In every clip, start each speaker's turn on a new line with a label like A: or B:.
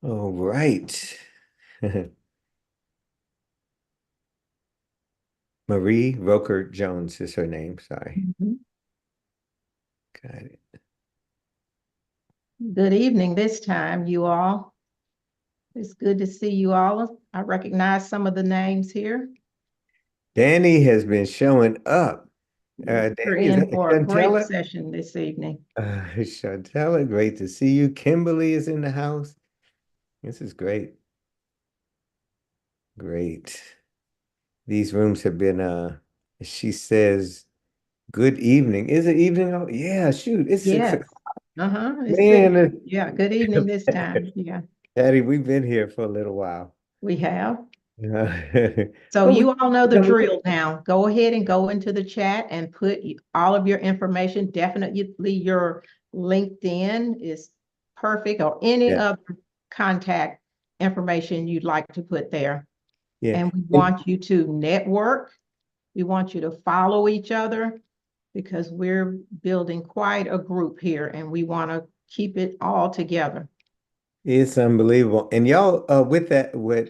A: All right. Marie Roker Jones is her name. Sorry.
B: Mhm.
A: Got it.
B: Good evening this time, you all. It's good to see you all. I recognize some of the names here.
A: Danny has been showing up.
B: We're
A: Danny, is
B: in
A: that
B: for a great
A: Shantella?
B: session this evening.
A: Shantella, great to see you. Kimberly is in the house. This is great. Great. These rooms have been, she says, good evening. Is it evening? Oh, yeah, shoot. It's 6 o'clock.
B: Yes. Uh-huh. It's six.
A: Man,
B: Yeah, good evening this time. Yeah,
A: Patty, we've been here for a little while.
B: we have.
A: But
B: So
A: we
B: you all know the
A: come
B: drill now. Go ahead and go into the chat and put all of your information. Definitely your LinkedIn is perfect or any
A: yeah,
B: other contact information you'd like to put there.
A: yeah.
B: And we
A: And
B: want you to network. We want you to follow each other because we're building quite a group here and we want to keep it all together.
A: it's unbelievable. And y'all, with that, what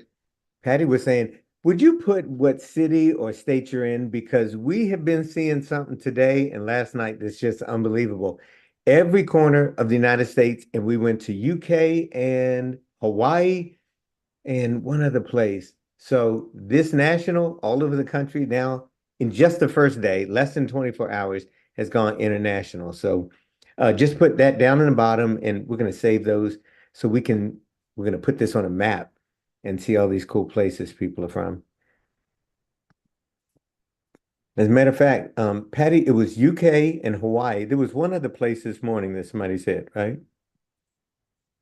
A: Patty was saying, would you put what city or state you're in? Because we have been seeing something today and last night that's just unbelievable. Every corner of the United States, and we went to UK and Hawaii and one other place. So this national, all over the country now, in just the first day, less than 24 hours, has gone international. So just put that down in the bottom, and we're going to save those so we're going to put this on a map and see all these cool places people are from. As a matter of fact, Patty, it was UK and Hawaii. There was one other place this morning that somebody said, right?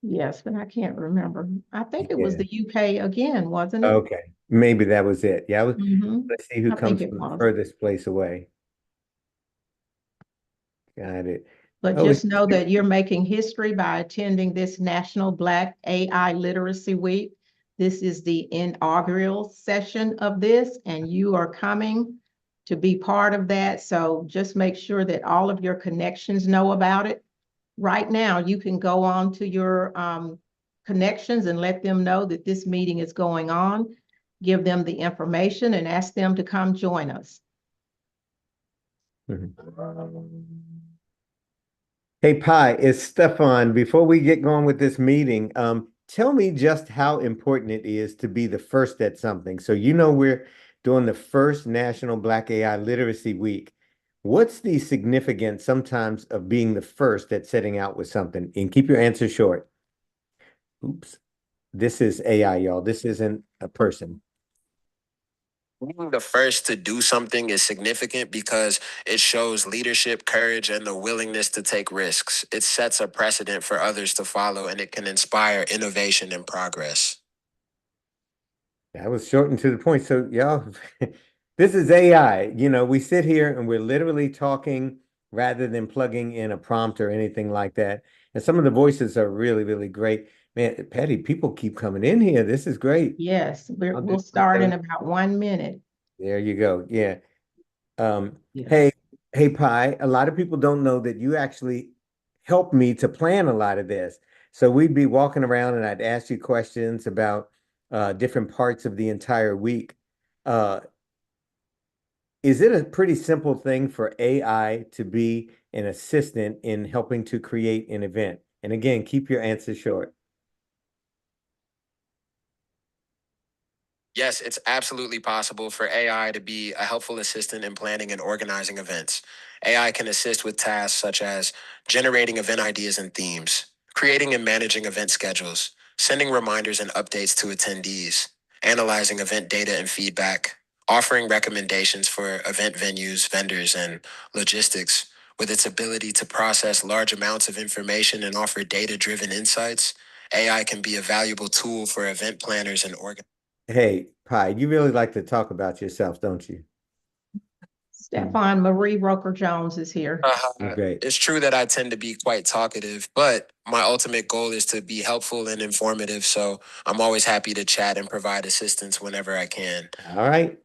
B: Yes, but I can't remember. I think it was
A: Yeah.
B: the UK again, wasn't it?
A: Okay. Maybe that was it. Yeah,
B: Hmm.
A: let's see who
B: I think
A: comes
B: it
A: from the
B: was.
A: furthest place away. Got it.
B: But
A: Oh,
B: just know that you're making history by attending this National Black AI Literacy Week. This is the inaugural session of this, and you are coming to be part of that. So just make sure that all of your connections know about it. Right now, you can go on to your connections and let them know that this meeting is going on. Give them the information and ask them to come join us.
A: mhm. Hey, Pi, it's Stefan. Before we get going with this meeting, tell me just how important it is to be the first at something. So you know we're doing the first National Black AI Literacy Week. What's the significance sometimes of being the first at setting out with something? And keep your answer short. Oops. This is AI, y'all. This isn't a person.
C: Being the first to do something is significant because it shows leadership, courage, and the willingness to take risks. It sets a precedent for others to follow and it can inspire innovation and progress.
A: That was short and to the point. So, y'all, this is AI. You know, we sit here and we're literally talking rather than plugging in a prompt or anything like that. And some of the voices are really, really great. Man, Patty, people keep coming in here. This is great.
B: Yes,
A: I'll
B: we'll
A: just put
B: start in
A: that.
B: about 1 minute.
A: There you go. Yeah. Hey,
B: Yes.
A: hey, Pi, a lot of people don't know that you actually helped me to plan a lot of this. So we'd be walking around and I'd ask you questions about different parts of the entire week. Uh, is it a pretty simple thing for AI to be an assistant in helping to create an event? And again, keep your answer short.
C: Yes, it's absolutely possible for AI to be a helpful assistant in planning and organizing events. AI can assist with tasks such as generating event ideas and themes, creating and managing event schedules, sending reminders and updates to attendees, analyzing event data and feedback, offering recommendations for event venues, vendors, and logistics. With its ability to process large amounts of information and offer data driven insights, AI can be a valuable tool for event planners and organizers.
A: Hey, Pi, you really like to talk about yourself, don't you? Mm,
B: Stefan Marie Roker Jones is here.
A: great.
C: It's true that I tend to be quite talkative, but my ultimate goal is to be helpful and informative. So I'm always happy to chat and provide assistance whenever I can.
A: All right.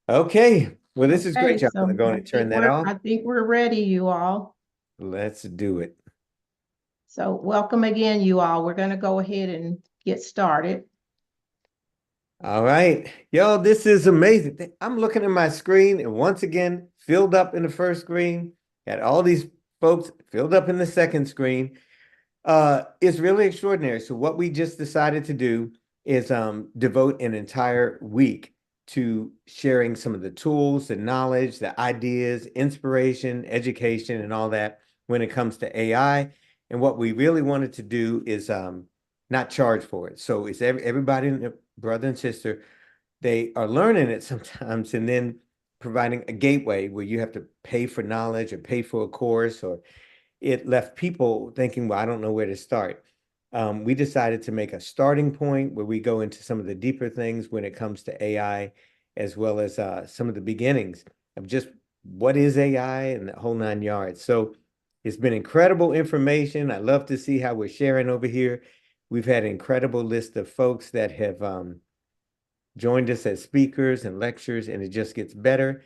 A: Okay. Well, this is
B: Okay,
A: great, y'all. I'm
B: so
A: going to turn that off.
B: I think we're ready, you all.
A: Let's do it.
B: So welcome again, you all. We're going to go ahead and get started.
A: All right, yo, this is amazing. I'm looking at my screen and once again, filled up in the first screen, got all these folks filled up in the second screen. It's really extraordinary. So what we just decided to do is devote an entire week to sharing some of the tools, the knowledge, the ideas, inspiration, education, and all that when it comes to AI. And what we really wanted to do is not charge for it. So it's everybody, brother and sister, they are learning it sometimes and then providing a gateway where you have to pay for knowledge or pay for a course, or it left people thinking, well, I don't know where to start. We decided to make a starting point where we go into some of the deeper things when it comes to AI, as well as some of the beginnings of just what is AI and the whole 9 yards. So it's been incredible information. I love to see how we're sharing over here. We've had an incredible list of folks that have joined us as speakers and lectures, and it just gets better.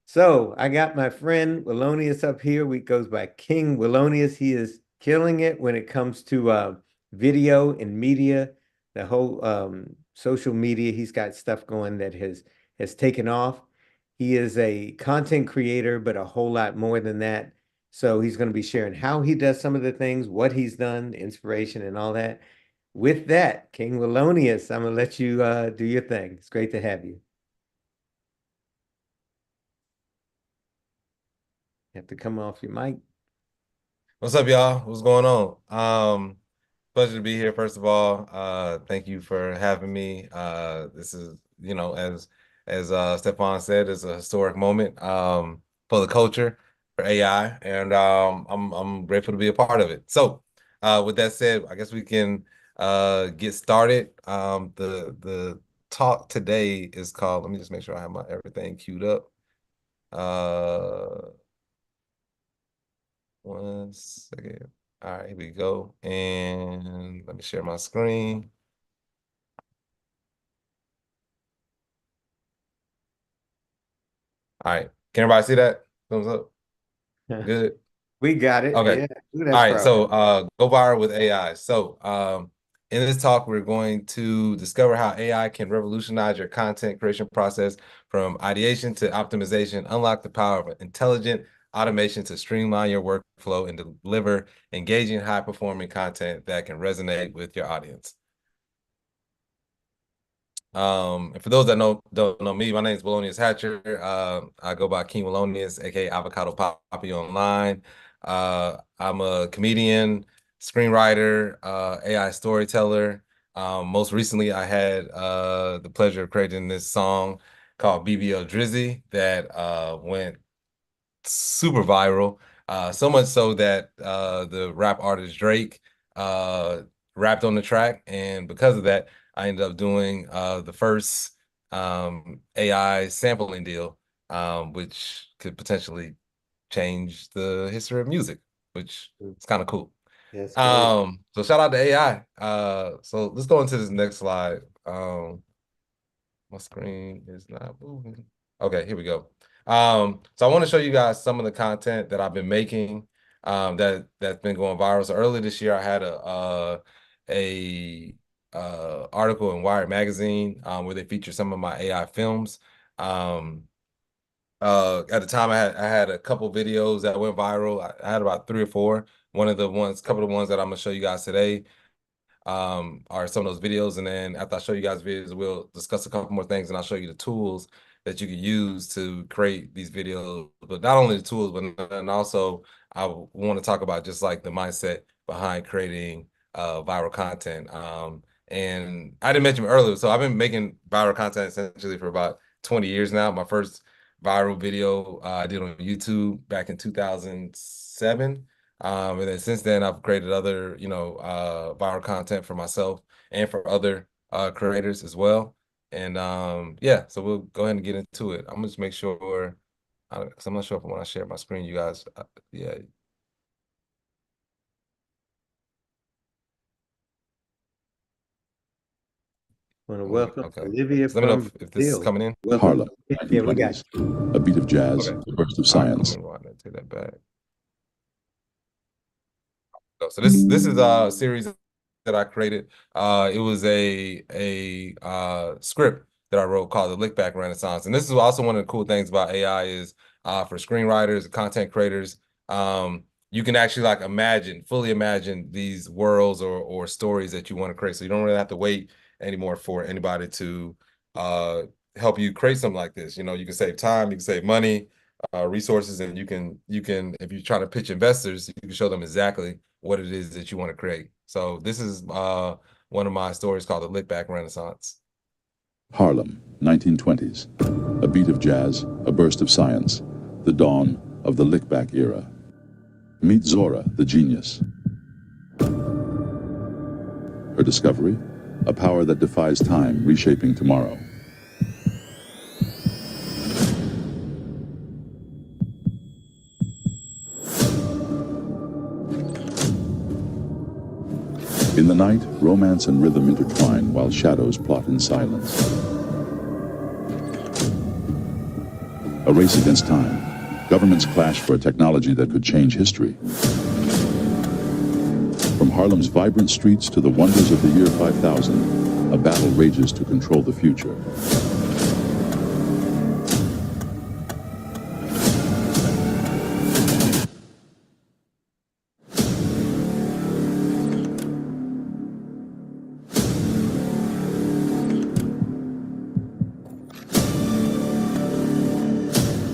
A: So I got my friend Willonius up here. We goes by King Willonius. He is killing it when it comes to video and media, the whole social media. He's got stuff going that has taken off. He is a content creator, but a whole lot more than that. So he's going to be sharing how he does some of the things, what he's done, inspiration, and all that. With that, King Willonius, I'm going to let you do your thing. It's great to have you. You have to come off your mic.
D: What's up, y'all? What's going on? Pleasure to be here, first of all. Thank you for having me. This is, as Stefan said, it's a historic moment for the culture, for AI, and I'm grateful to be a part of it. So, with that said, I guess we can get started. The talk today is called, let me just make sure I have everything queued up. 1 second. All right, here we go. And let me share my screen. All right. Can everybody see that? Thumbs up. Good.
A: We got it.
D: Okay.
A: Yeah.
D: All right. So go viral with AI. So in this talk, we're going to discover how AI can revolutionize your content creation process from ideation to optimization, unlock the power of intelligent automation to streamline your workflow and deliver engaging, high-performing content that can resonate with your audience. And for those that don't know me, my name is Willonius Hatcher. I go by King Willonius, aka Avocado Poppy online. I'm a comedian, screenwriter, AI storyteller. Most recently, I had the pleasure of creating this song called BBL Drizzy that went super viral, so much so that the rap artist Drake rapped on the track, and because of that, I ended up doing the first AI sampling deal, which could potentially change the history of music, which is kind of cool.
A: Yes.
D: So shout out to AI. So let's go into this next slide. My screen is not moving. Okay, here we go. So I want to show you guys some of the content that I've been making that's been going viral. So earlier this year, I had a article in Wired magazine where they featured some of my AI films. At the time, I had a couple videos that went viral. I had about 3 or 4. Couple of the ones that I'm gonna show you guys today are some of those videos, and then after I show you guys videos, we'll discuss a couple more things, and I'll show you the tools that you can use to create these videos. But not only the tools, but and also I want to talk about just like the mindset behind creating viral content. And I didn't mention earlier, so I've been making viral content essentially for about 20 years now. My first viral video I did on YouTube back in 2007. And then since then, I've created other, viral content for myself and for other creators as well. And yeah, so we'll go ahead and get into it. I'm gonna just make sure, because I'm not sure if when I share my screen, you guys, yeah.
A: Want to welcome
D: Okay.
A: Olivia
D: So let me know
A: from
D: if this is coming in.
E: Harlem,
A: Yeah, we got
E: a beat of jazz,
D: Okay.
E: a burst of science.
D: Take that back. So this is a series that I created. It was a script that I wrote called the Lick Back Renaissance. And this is also one of the cool things about AI is for screenwriters, content creators, you can actually like fully imagine these worlds or stories that you want to create. So you don't really have to wait anymore for anybody to help you create something like this. You know, you can save time, you can save money, resources, and you can if you're trying to pitch investors, you can show them exactly what it is that you want to create. So this is one of my stories called the Lick Back Renaissance.
E: Harlem, 1920s. A beat of jazz, a burst of science. The dawn of the lickback era. Meet Zora, the genius. Her discovery? A power that defies time, reshaping tomorrow. In the night, romance and rhythm intertwine while shadows plot in silence. A race against time. Governments clash for a technology that could change history. From Harlem's vibrant streets to the wonders of the year 5000, a battle rages to control the future.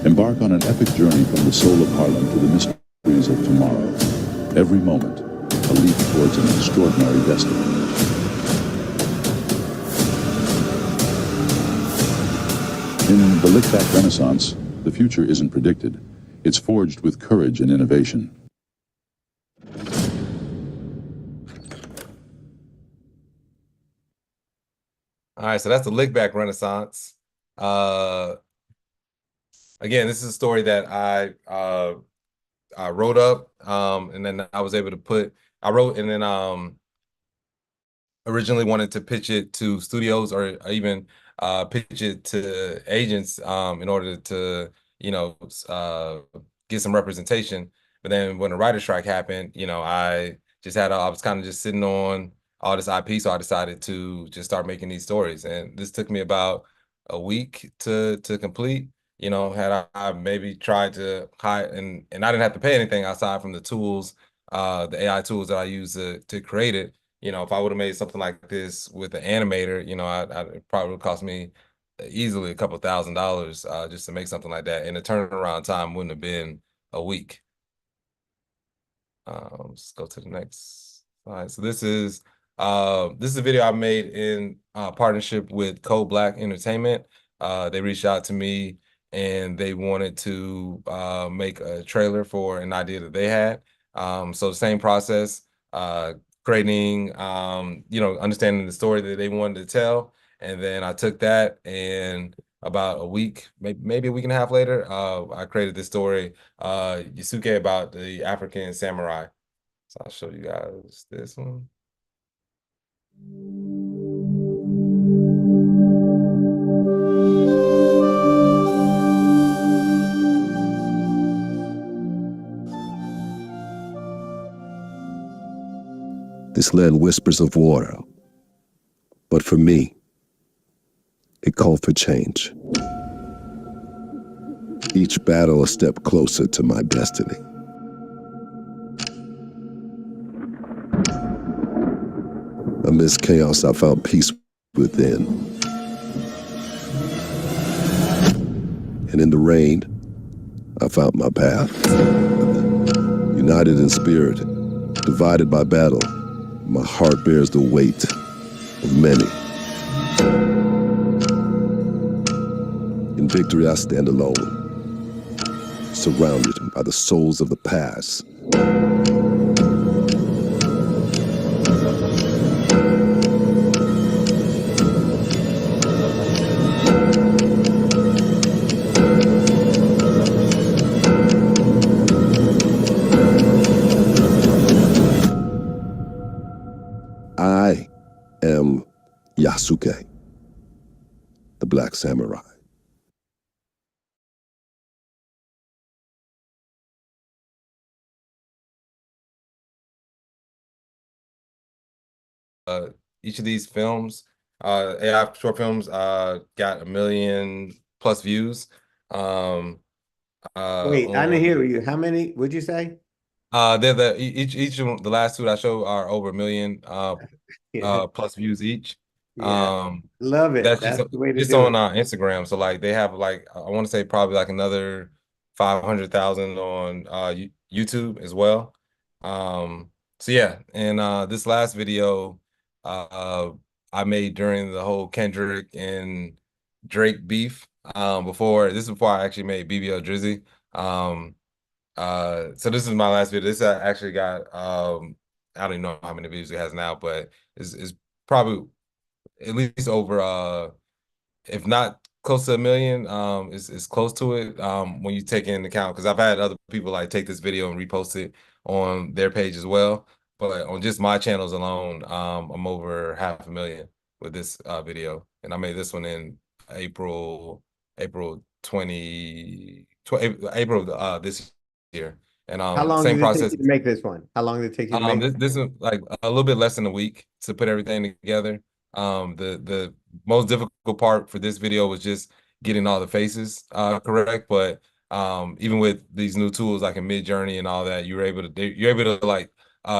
E: Embark on an epic journey from the soul of Harlem to the mysteries of tomorrow. Every moment, a leap towards an extraordinary destiny. In the Lickback Renaissance, the future isn't predicted. It's forged with courage and innovation.
D: All right, so that's the Lick Back Renaissance. Again, this is a story that I wrote up, and then I was able to I wrote and then originally wanted to pitch it to studios or even pitch it to agents in order to, you know, get some representation. But then when the writer's strike happened, you know, I was kind of just sitting on all this IP, so I decided to just start making these stories. And this took me about a week to complete. You know, had I maybe tried to hire, and I didn't have to pay anything aside from the tools, the AI tools that I use to create it. You know, if I would have made something like this with an animator, you know, it probably would cost me easily a couple $1,000s just to make something like that. And the turnaround time wouldn't have been a week. Let's go to the next slide. So this is a video I made in partnership with Code Black Entertainment. They reached out to me and they wanted to make a trailer for an idea that they had. So the same process, creating, you know, understanding the story that they wanted to tell. And then I took that and about a week, maybe a week and a half later, I created this story, Yasuke, about the African samurai. So I'll show you guys this one.
F: This land whispers of water, but for me, it called for change. Each battle a step closer to my destiny. Amidst chaos, I found peace within. And in the rain, I found my path. United in spirit, divided by battle, my heart bears the weight of many. In victory, I stand alone, surrounded by the souls of the past. I am Yasuke, the Black Samurai.
D: each of these films, AI short films, got 1 million plus views.
A: Wait, I didn't
D: On
A: hear you. How many would you say?
D: they're each of them, the last two that I show are over 1 million
A: Yeah,
D: plus views each.
A: yeah.
D: Um,
A: Love it.
D: that's
A: That's the way to
D: just
A: do
D: on
A: it.
D: Instagram. So like they have like I want to say probably like another 500,000 on YouTube as well. So yeah, and this last video I made during the whole Kendrick and Drake beef. This is before I actually made BBL Drizzy. So this is my last video. This actually got I don't even know how many views it has now, but it's probably at least over if not close to 1 million, it's close to it when you take into account, because I've had other people like take this video and repost it on their page as well. But on just my channels alone, I'm over 500,000 with this video, and I made this one in April 20 April this year. And
A: How long
D: same
A: did it take
D: process.
A: you to make this one? How long did it take you to make
D: This is like a little bit less than a week to put everything together. The most difficult part for this video was just getting all the faces correct. But even with these new tools like in Midjourney and all that, you're able to like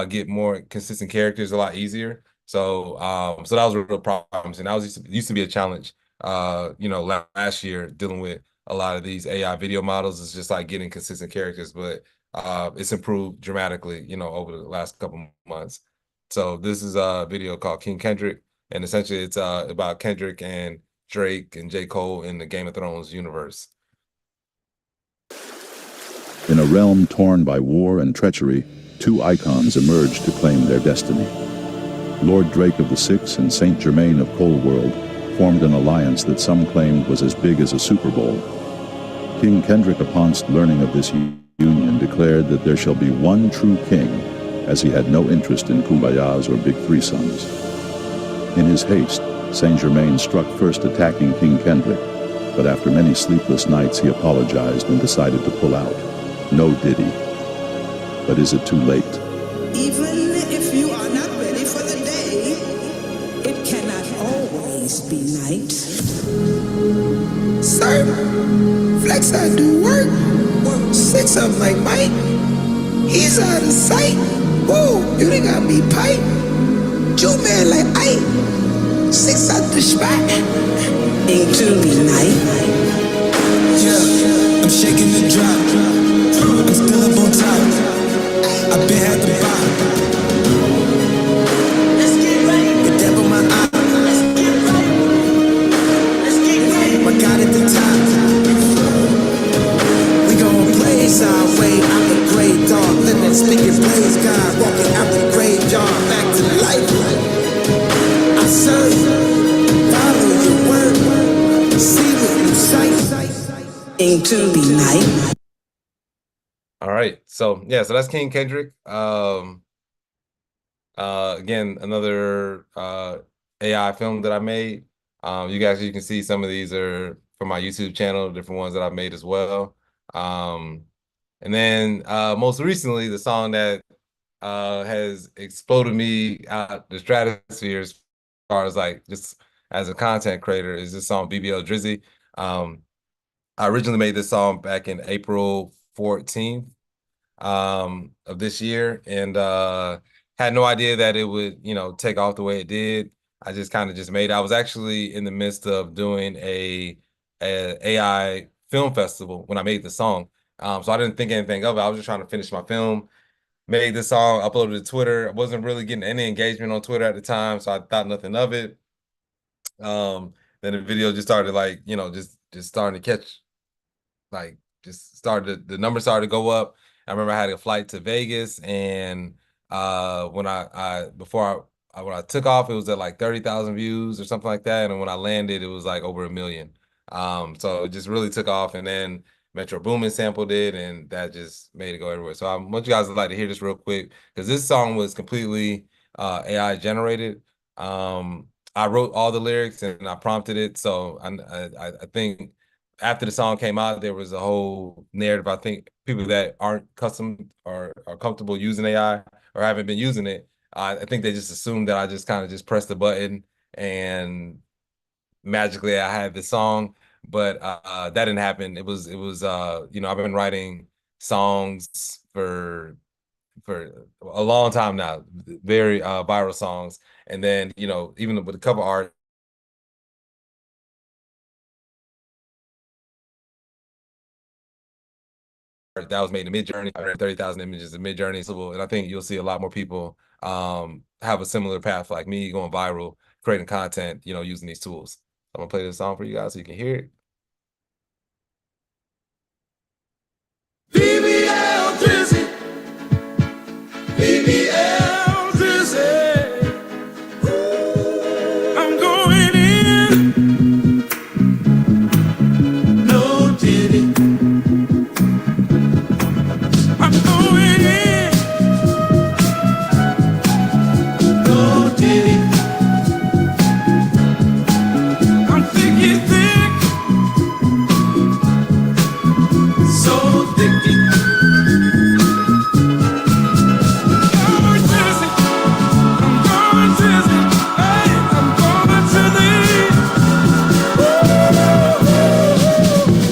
D: get more consistent characters a lot easier. So that was a real problem, and that was used to be a challenge. Last year dealing with a lot of these AI video models is just like getting consistent characters, but it's improved dramatically, over the last couple months. So this is a video called King Kendrick, and essentially it's about Kendrick and Drake and J. Cole in the Game of Thrones universe.
E: In a realm torn by war and treachery, two icons emerged to claim their destiny. Lord Drake of the Six and Saint Germain of Coldworld formed an alliance that some claimed was as big as a Super Bowl. King Kendrick, upon learning of this union, declared that there shall be one true king, as he had no interest in kumbayas or big threesomes. In his haste, Saint Germain struck first, attacking King Kendrick, but after many sleepless nights he apologized and decided to pull out. No diddy. But is it too late?
G: Even if you are not ready for the day, it cannot always be night.
H: Sir, flex I do work. 6 up like Mike. He's out of sight. Whoa, you done got me pipe. Jew man like Ike. 6 out the spot.
G: Ain't to be night.
H: Yeah, I'm shaking the drop. I'm still up on top. I've been at the bottom. The devil my eye. My God at the top. We gon' blaze our way out the great dark. Living, speaking, praise God. Walking out the graveyard back to life. I serve. Follow your word. See what you sight.
G: Ain't to be night.
D: All right, so that's King Kendrick. Again, another AI film that I made. You can see some of these are from my YouTube channel, different ones that I've made as well. And then most recently, the song that has exploded me out the stratosphere as far as like just as a content creator is this song BBL Drizzy. I originally made this song back in April 14th of this year, and had no idea that it would, take off the way it did. I just kind of just made it. I was actually in the midst of doing a AI film festival when I made the song. So I didn't think anything of it. I was just trying to finish my film, made this song, uploaded it to Twitter. I wasn't really getting any engagement on Twitter at the time, so I thought nothing of it. Then the video just started like, just starting to catch, like just started, the numbers started to go up. I remember I had a flight to Vegas, and when I took off, it was at like 30,000 views or something like that, and when I landed, it was like over 1 million. So it just really took off, and then Metro Boomin sampled it, and that just made it go everywhere. So I want you guys to like to hear this real quick, because this song was completely AI generated. I wrote all the lyrics and I prompted it, so I think after the song came out, there was a whole narrative. I think people that aren't custom or are comfortable using AI or haven't been using it, I think they just assumed that I just kind of just pressed the button and magically I had this song, but that didn't happen. It was you know, I've been writing songs for a long time now, very viral songs, and then you know, even with a cover art. That was made in Midjourney. I ran 30,000 images in Midjourney. So, and I think you'll see a lot more people have a similar path like me, going viral, creating content, you know, using these tools. I'm gonna play this song for you guys so you can hear it.
H: BBL Drizzy. BBL Drizzy. I'm going in. No diddy. I'm going in. No diddy. I'm thinking thick. So thicky. I'm dizzy. I'm going dizzy. Hey, I'm going dizzy.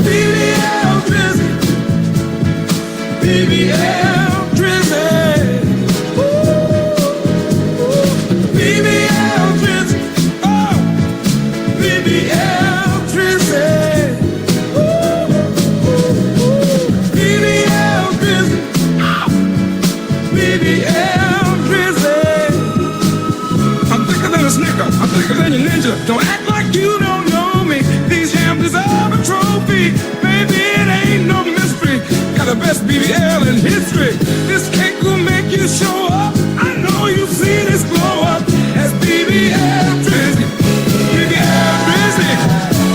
H: BBL Drizzy. BBL Drizzy. BBL Drizzy. Oh, BBL Drizzy. BBL Drizzy. BBL Drizzy. I'm thicker than a snicker. I'm thicker than your ninja. Don't act like you don't know me. These jams deserve a trophy. Baby, it ain't no mystery. Got the best BBL in history. This cake will make you show up. I know you've seen this glow up. As BBL Drizzy. BBL Drizzy.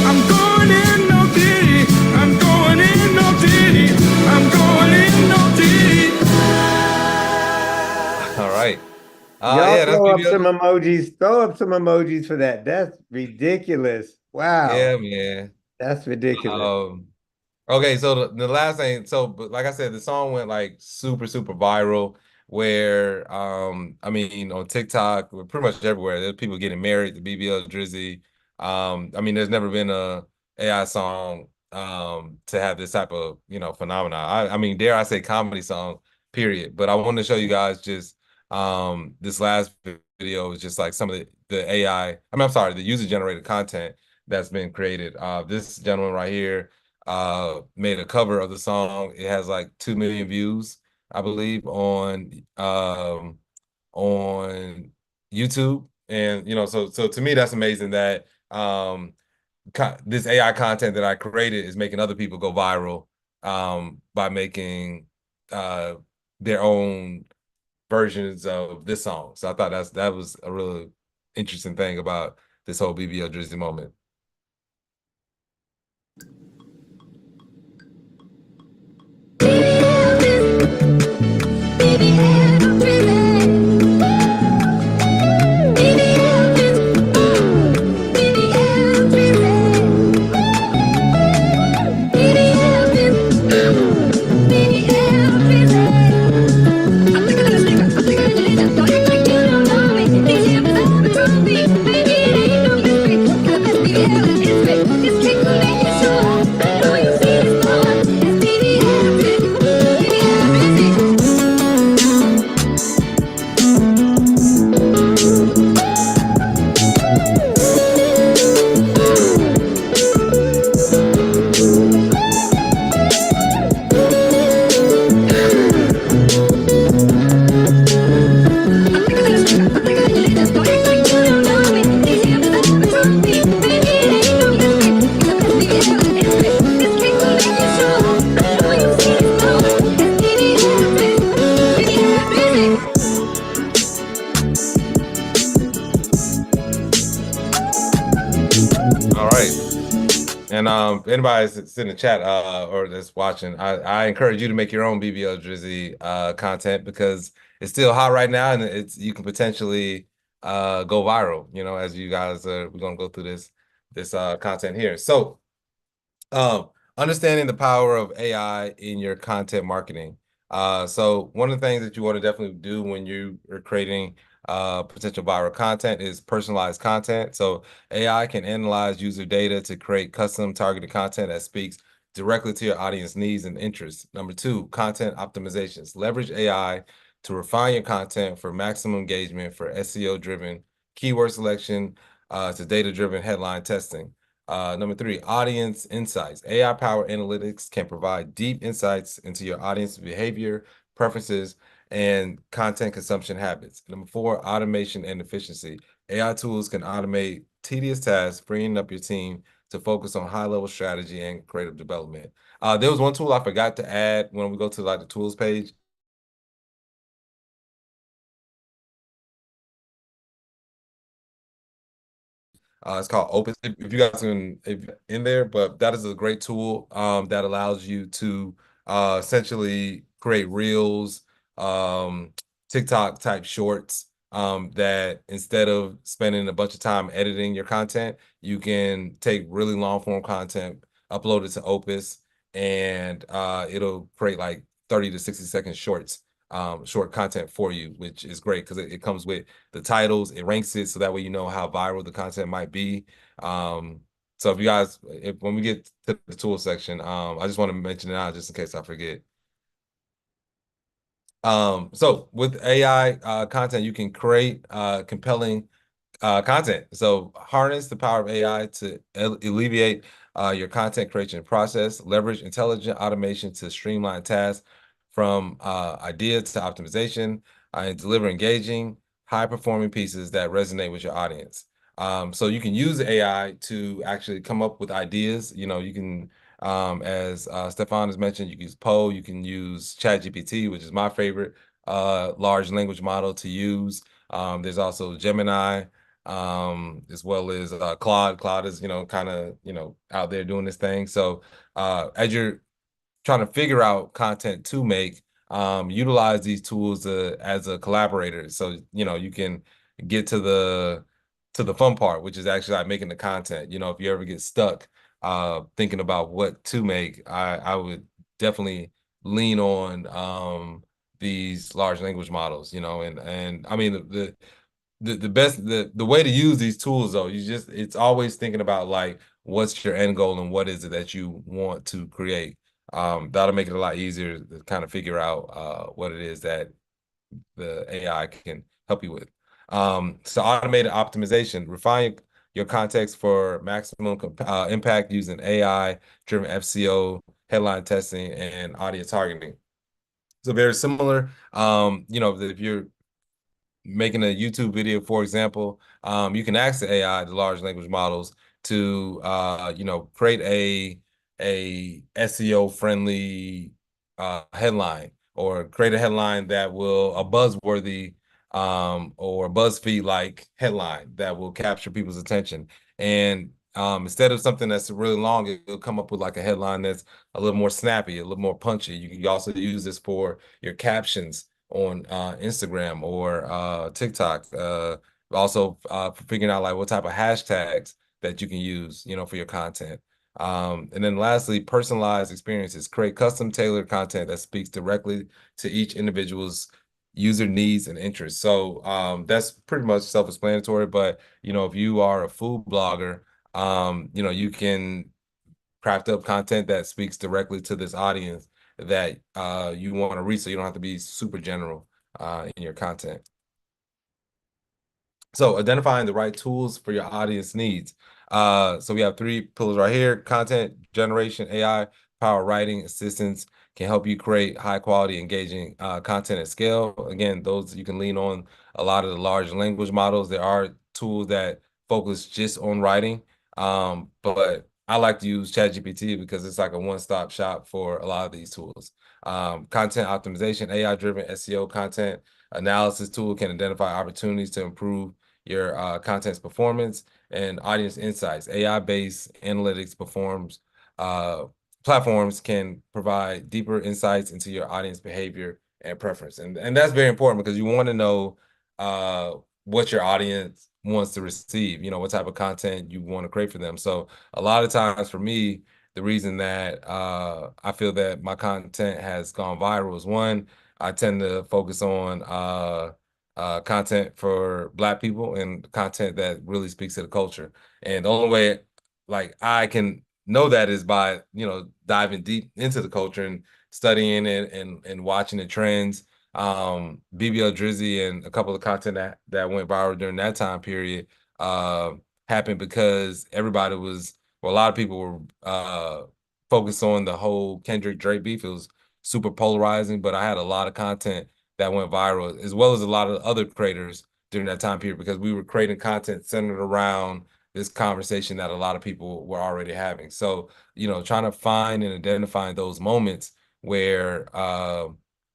H: I'm going in no diddy. I'm going in no diddy. I'm going in no diddy.
D: All right.
A: Y'all
D: Yeah, that's
A: throw up
D: BBL.
A: some emojis. Throw up some emojis for that. That's ridiculous. Wow.
D: Yeah, man.
A: That's ridiculous.
D: Okay, so the last thing, so but like I said, the song went like super viral. Where I mean, on TikTok, pretty much everywhere, there's people getting married to BBL Drizzy. I mean, there's never been a AI song to have this type of, you know, phenomena. I mean, dare I say, comedy song, period. But I wanted to show you guys just this last video is just like some of the AI. I mean, I'm sorry, the user generated content that's been created. This gentleman right here made a cover of the song. It has like 2 million views, I believe, on YouTube. And you know, so to me that's amazing that this AI content that I created is making other people go viral by making their own versions of this song. So I thought that was a really interesting thing about this whole BBL Drizzy moment. All right. And if anybody's in the chat or that's watching, I encourage you to make your own BBL Drizzy content because it's still hot right now and you can potentially go viral, you know, as you guys we're gonna go through this content here. So understanding the power of AI in your content marketing. So one of the things that you want to definitely do when you are creating potential viral content is personalized content. So AI can analyze user data to create custom targeted content that speaks directly to your audience needs and interests. Number two, content optimizations. Leverage AI to refine your content for maximum engagement for SEO-driven keyword selection to data-driven headline testing. Number three, audience insights. AI-powered analytics can provide deep insights into your audience behavior, preferences, and content consumption habits. Number four, automation and efficiency. AI tools can automate tedious tasks, freeing up your team to focus on high-level strategy and creative development. There was one tool I forgot to add when we go to like the tools page. It's called Opus. If you guys can, if in there, but that is a great tool that allows you to essentially create reels, TikTok type shorts that instead of spending a bunch of time editing your content, you can take really long form content, upload it to Opus, and it'll create like 30 to 60-second shorts. Short content for you, which is great because it comes with the titles, it ranks it so that way you know how viral the content might be. So if you guys, when we get to the tool section, I just want to mention it out just in case I forget. So with AI content, you can create compelling content. So harness the power of AI to alleviate your content creation process, leverage intelligent automation to streamline tasks from idea to optimization, and deliver engaging, high-performing pieces that resonate with your audience. So you can use AI to actually come up with ideas. You know, you can, as Stefan has mentioned, you can use Poe, you can use ChatGPT, which is my favorite large language model to use. There's also Gemini, as well as Claude. Claude is, kind of, out there doing this thing. So as you're trying to figure out content to make, utilize these tools as a collaborator. So, you can get to the fun part, which is actually like making the content. If you ever get stuck thinking about what to make, I would definitely lean on these large language models, and I mean the way to use these tools though, it's always thinking about like what's your end goal and what is it that you want to create. That'll make it a lot easier to kind of figure out what it is that the AI can help you with. So automated optimization, refine your context for maximum impact using AI-driven SEO, headline testing, and audience targeting. So very similar. If you're making a YouTube video, for example, you can ask the AI, the large language models, to create a SEO friendly headline, or create a headline that will a buzzworthy or BuzzFeed like headline that will capture people's attention. And instead of something that's really long, it'll come up with like a headline that's a little more snappy, a little more punchy. You can also use this for your captions on Instagram or TikTok. Also for figuring out like what type of hashtags that you can use, for your content. And then lastly, personalized experiences. Create custom tailored content that speaks directly to each individual's user needs and interests. So that's pretty much self-explanatory, but if you are a food blogger, you can craft up content that speaks directly to this audience that you want to reach, so you don't have to be super general in your content. So identifying the right tools for your audience needs. So we have three pillars right here: content generation, AI powered writing assistance can help you create high quality, engaging content at scale. Again, those you can lean on a lot of the large language models. There are tools that focus just on writing, but I like to use ChatGPT because it's like a one-stop shop for a lot of these tools. Content optimization, AI-driven SEO content analysis tool can identify opportunities to improve your content's performance. And audience insights, AI-based analytics platforms can provide deeper insights into your audience behavior and preference. And that's very important because you want to know what your audience wants to receive, what type of content you want to create for them. So a lot of times for me, the reason that I feel that my content has gone viral is, one, I tend to focus on content for Black people and content that really speaks to the culture. And the only way like I can know that is by, diving deep into the culture and studying it and watching the trends. BBL Drizzy and a couple of content that went viral during that time period happened because a lot of people were focused on the whole Kendrick Drake beef. It was super polarizing, but I had a lot of content that went viral, as well as a lot of other creators during that time period, because we were creating content centered around this conversation that a lot of people were already having. So, trying to find and identifying those moments where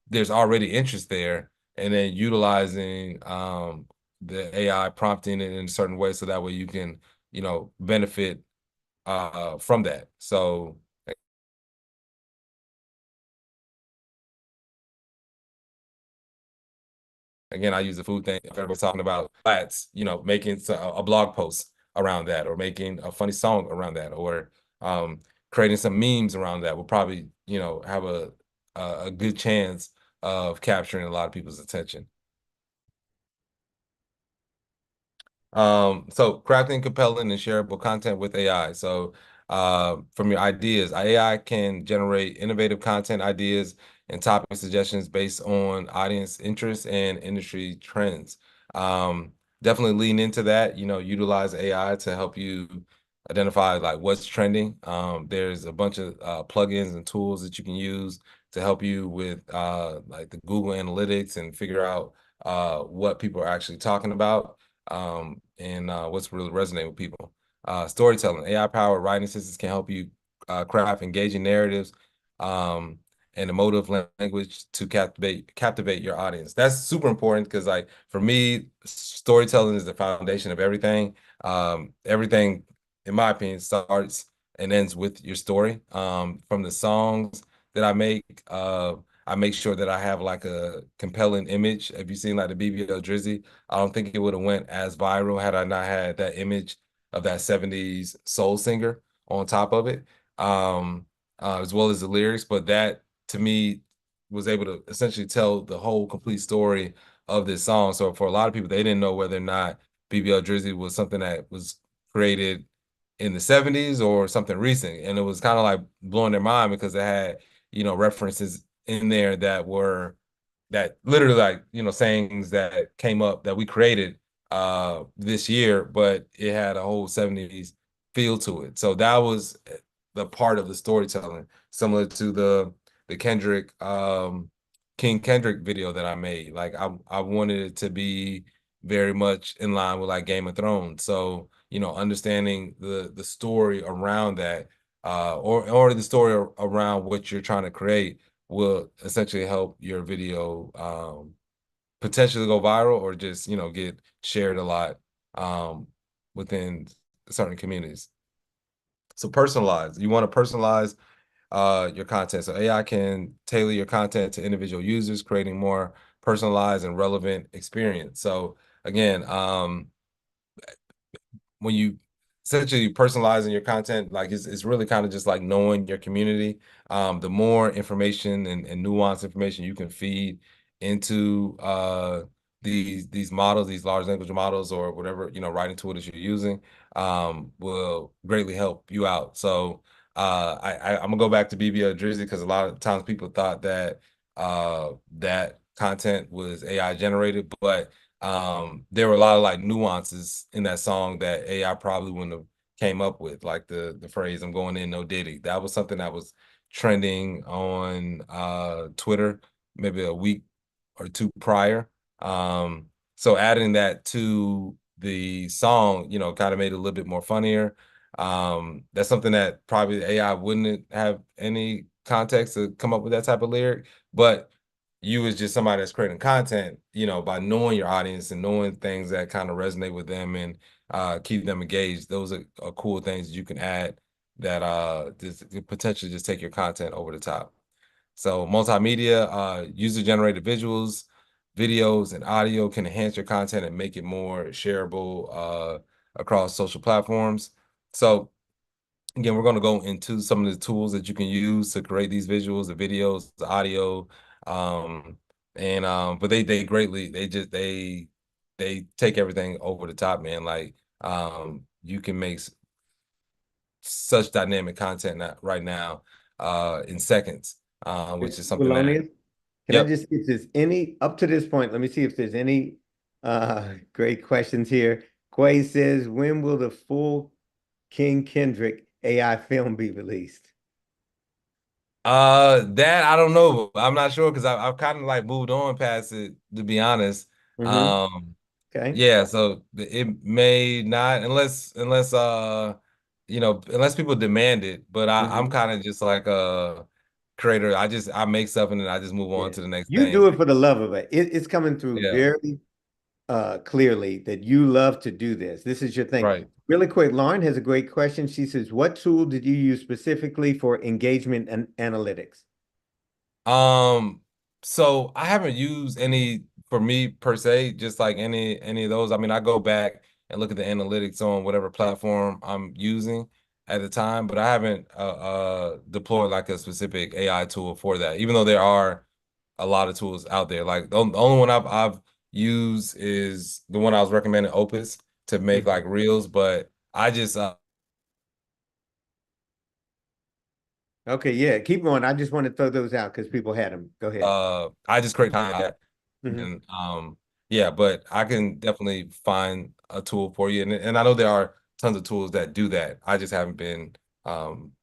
D: there's already interest there, and then utilizing the AI, prompting it in a certain way so that way you can, benefit from that. So again, I use the food thing. Everybody's talking about flats, making a blog post around that, or making a funny song around that, or creating some memes around that will probably, have a good chance of capturing a lot of people's attention. So crafting compelling and shareable content with AI. So from your ideas, AI can generate innovative content ideas and topic suggestions based on audience interests and industry trends. Definitely lean into that, utilize AI to help you identify like what's trending. There's a bunch of plugins and tools that you can use to help you with like the Google Analytics and figure out what people are actually talking about. And what's really resonating with people. Storytelling, AI-powered writing systems can help you craft engaging narratives and emotive language to captivate your audience. That's super important because, like, for me, storytelling is the foundation of everything. Everything, in my opinion, starts and ends with your story. From the songs that I make sure that I have like a compelling image. Have you seen like the BBL Drizzy? I don't think it would have went as viral had I not had that image of that 70s soul singer on top of it, as well as the lyrics. But that, to me, was able to essentially tell the whole complete story of this song. So for a lot of people, they didn't know whether or not BBL Drizzy was something that was created in the 70s or something recent. And it was kind of like blowing their mind because it had, references in there that literally like, sayings that came up that we created this year, but it had a whole 70s feel to it. So that was the part of the storytelling, similar to the Kendrick King Kendrick video that I made. Like I wanted it to be very much in line with like Game of Thrones. So, understanding the story around that, or the story around what you're trying to create will essentially help your video potentially go viral or just, get shared a lot within certain communities. So personalize. You want to personalize your content. So AI can tailor your content to individual users, creating more personalized and relevant experience. So again, when you essentially personalizing your content, like it's really kind of just like knowing your community. The more information and nuanced information you can feed into these models, these large language models, or whatever, writing tool that you're using, will greatly help you out. So I'm gonna go back to BBL Drizzy because a lot of times people thought that that content was AI generated, but there were a lot of like nuances in that song that AI probably wouldn't have came up with, like the phrase "I'm going in, no Diddy." That was something that was trending on Twitter maybe a week or two prior. So adding that to the song, kind of made it a little bit more funnier. That's something that probably AI wouldn't have any context to come up with that type of lyric, but you as just somebody that's creating content, by knowing your audience and knowing things that kind of resonate with them and keep them engaged, those are cool things you can add that just could potentially just take your content over the top. So multimedia, user-generated visuals, videos, and audio can enhance your content and make it more shareable across social platforms. So again, we're going to go into some of the tools that you can use to create these visuals, the videos, the audio, And but they greatly they take everything over the top, man. Like you can make such dynamic content right now in sequence, which is something that
A: Thelonious, can I
D: yep.
A: just see if there's any, up to this point, let me see if there's any great questions here. Quay says, when will the full King Kendrick AI film be released?
D: That I don't know. I'm not sure because I've kind of like moved on past it, to be honest. Um
A: Okay.
D: yeah, so it may not unless you know, unless people demand it, but I'm kind of just like a creator. I make stuff and then I just move on
A: Yeah.
D: to the next
A: You do
D: thing.
A: it for the love of it. It's coming through
D: Yeah,
A: very clearly that you love to do this. This is your thing.
D: right.
A: Really quick, Lauren has a great question. She says, what tool did you use specifically for engagement and analytics?
D: So I haven't used any for me per se, just like any of those. I mean, I go back and look at the analytics on whatever platform I'm using at the time, but I haven't deployed like a specific AI tool for that, even though there are a lot of tools out there. Like the only one I've used is the one I was recommending, Opus, to make like reels, but I just
A: Okay, yeah, keep going. I just want to throw those out because people had them. Go ahead.
D: I just create content.
A: Mhm.
D: And yeah, but I can definitely find a tool for you. And I know there are tons of tools that do that. I just haven't been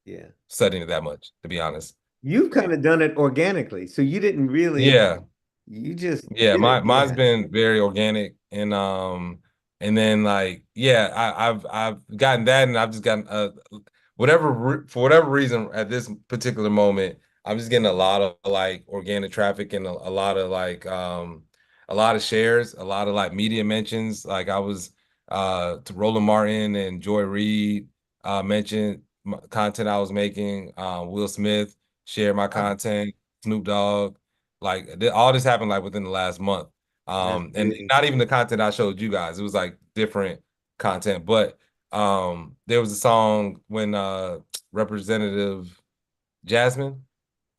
A: Yeah.
D: studying it that much, to be honest.
A: You've kind of done it organically. So you didn't really,
D: Yeah.
A: you just
D: Yeah,
A: did it.
D: mine's
A: Yeah.
D: been very organic and then like yeah, I've gotten that and I've just gotten for whatever reason at this particular moment, I'm just getting a lot of like organic traffic and a lot of like a lot of shares, a lot of like media mentions. Like I was to Roland Martin and Joy Reid mentioned content I was making. Will Smith shared my content, Snoop Dogg. Like all this happened like within the last month.
A: That's
D: And
A: crazy.
D: not even the content I showed you guys. It was like different content. But there was a song when Representative Jasmine,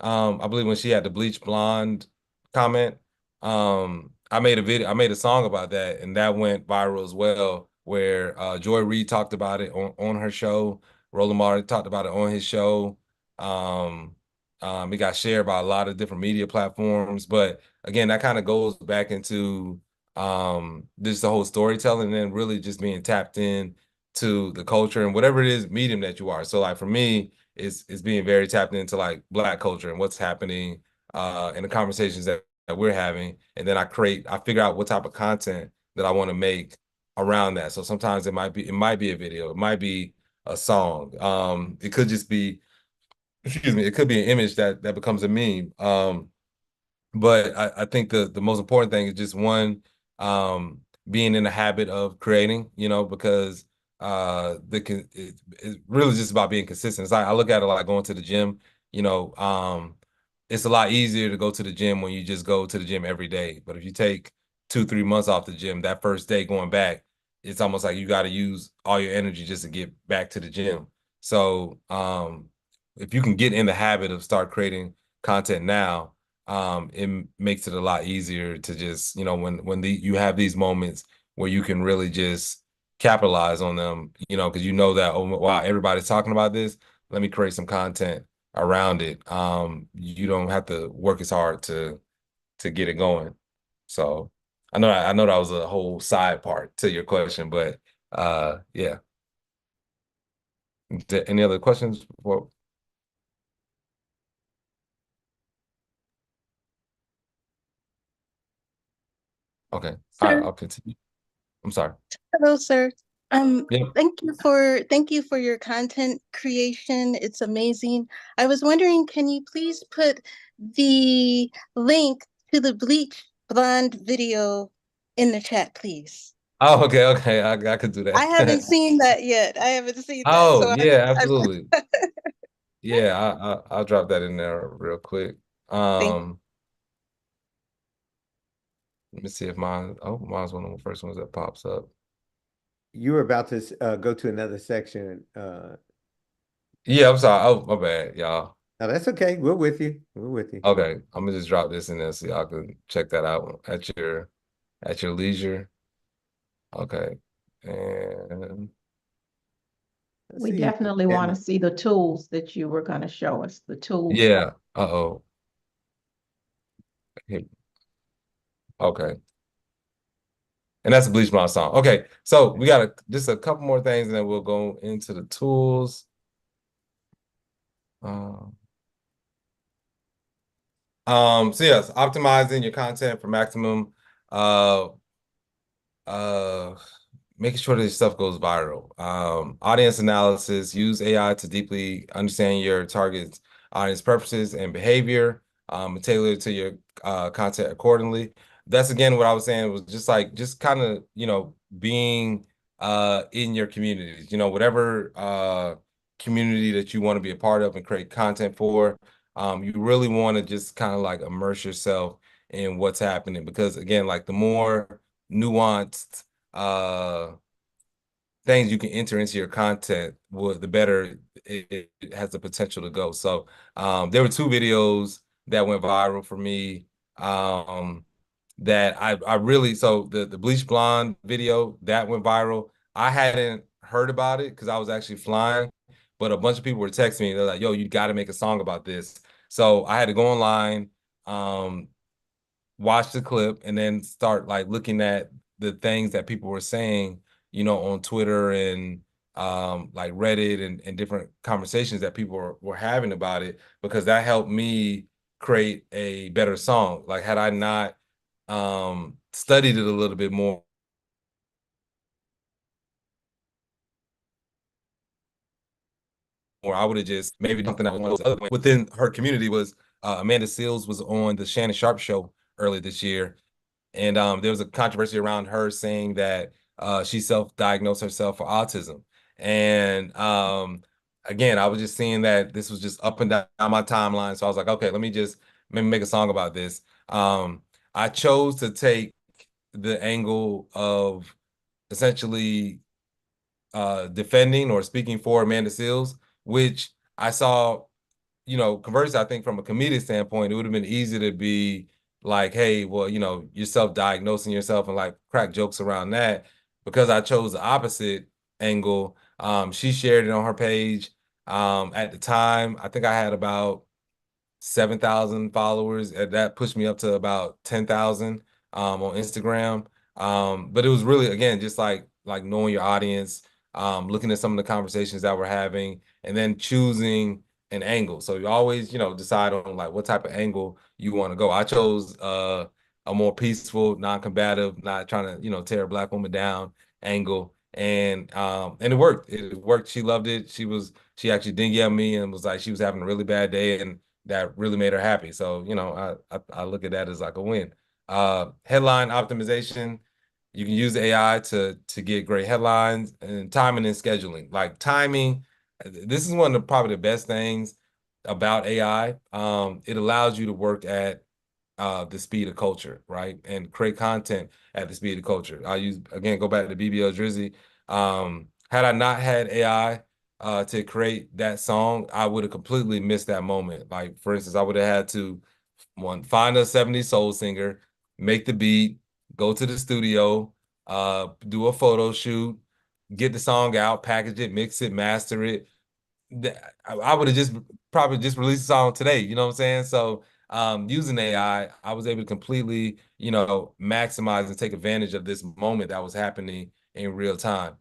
D: I believe when she had the bleach blonde comment, I made a video, I made a song about that, and that went viral as well, where Joy Reid talked about it on her show. Roland Martin talked about it on his show. Um, it got shared by a lot of different media platforms. But again, that kind of goes back into just the whole storytelling and then really just being tapped in to the culture and whatever it is medium that you are. So like for me, it's being very tapped into like Black culture and what's happening and the conversations that we're having. And then I figure out what type of content that I want to make around that. So sometimes it might be a video, it might be a song. It could just be, excuse me, it could be an image that becomes a meme. But I think the most important thing is just one, being in the habit of creating, you know, because it's really just about being consistent. It's like I look at it like going to the gym, you know, it's a lot easier to go to the gym when you just go to the gym every day. But if you take 2-3 months off the gym, that first day going back, it's almost like you got to use all your energy just to get back to the gym. So if you can get in the habit of start creating content now, it makes it a lot easier to just, you know, when you have these moments where you can really just capitalize on them, you know, because you know that, oh wow, everybody's talking about this, let me create some content around it. You don't have to work as hard to get it going. So I know that was a whole side part to your question, but yeah. Any other questions for okay.
I: Sir,
D: I'll continue. I'm sorry.
I: hello, sir.
D: Yeah.
I: Thank you for your content creation. It's amazing. I was wondering, can you please put the link to the Bleach Blonde video in the chat, please?
D: Oh, okay. I could do
I: I haven't
D: that.
I: seen that yet. I haven't seen that,
D: Oh,
I: so
D: yeah,
I: I
D: absolutely. Yeah, I'll drop that in there real quick.
I: thank.
D: Let me see if mine's one of the first ones that pops up.
A: You were about to go to another section.
D: Yeah, I'm sorry. Oh, my bad, y'all.
A: Oh, that's okay. We're with you. We're with you.
D: Okay, I'm gonna just drop this in there so y'all can check that out at your leisure. Okay, and
A: Let's
B: We
A: see.
B: definitely want to
A: And
B: see the tools that you were going to show us, the tools.
D: yeah. Uh-oh. Okay. And that's a Bleach Blonde song. Okay, so we got just a couple more things, and then we'll go into the tools. So yes, optimizing your content for maximum uh making sure that your stuff goes viral. Audience analysis, use AI to deeply understand your target's audience preferences and behavior, and tailor it to your content accordingly. That's again what I was saying was just kind of, being in your communities, whatever community that you want to be a part of and create content for. You really want to just kind of like immerse yourself in what's happening, because again, like the more nuanced things you can enter into your content, the better it has the potential to go. So there were two videos that went viral for me, that I really, so the Bleach Blonde video that went viral, I hadn't heard about it because I was actually flying, but a bunch of people were texting me. They're like, yo, you got to make a song about this. So I had to go online, watch the clip, and then start like looking at the things that people were saying, on Twitter and like Reddit and different conversations that people were having about it, because that helped me create a better song. Like had I not studied it a little bit more, I would have just maybe something that was one of those other within her community was Amanda Seales was on the Shannon Sharp show earlier this year. And there was a controversy around her saying that she self-diagnosed herself for autism. And again, I was just seeing that this was just up and down my timeline. So I was like, okay, let me just maybe make a song about this. I chose to take the angle of essentially defending or speaking for Amanda Seales, which I saw, conversely, I think from a comedic standpoint, it would have been easy to be like, hey, well, you're self-diagnosing yourself and like crack jokes around that. Because I chose the opposite angle, she shared it on her page. At the time, I think I had about 7,000 followers, and that pushed me up to about 10,000 on Instagram. But it was really, again, just like knowing your audience, looking at some of the conversations that we're having, and then choosing an angle. So you always, decide on like what type of angle you want to go. I chose a more peaceful, non-combative, not trying to, tear a Black woman down angle. And it worked. It worked. She loved it. She actually DM me and was like she was having a really bad day, and that really made her happy. So, I look at that as like a win. Headline optimization. You can use AI to get great headlines, and timing and scheduling. Like timing, this is one of probably the best things about AI. It allows you to work at the speed of culture, right? And create content at the speed of culture. Go back to BBL Drizzy. Had I not had AI to create that song, I would have completely missed that moment. Like, for instance, I would have had to find a 70s soul singer, make the beat, go to the studio, do a photo shoot, get the song out, package it, mix it, master it. I would have just probably just released the song today, you know what I'm saying? So using AI, I was able to completely, maximize and take advantage of this moment that was happening in real time.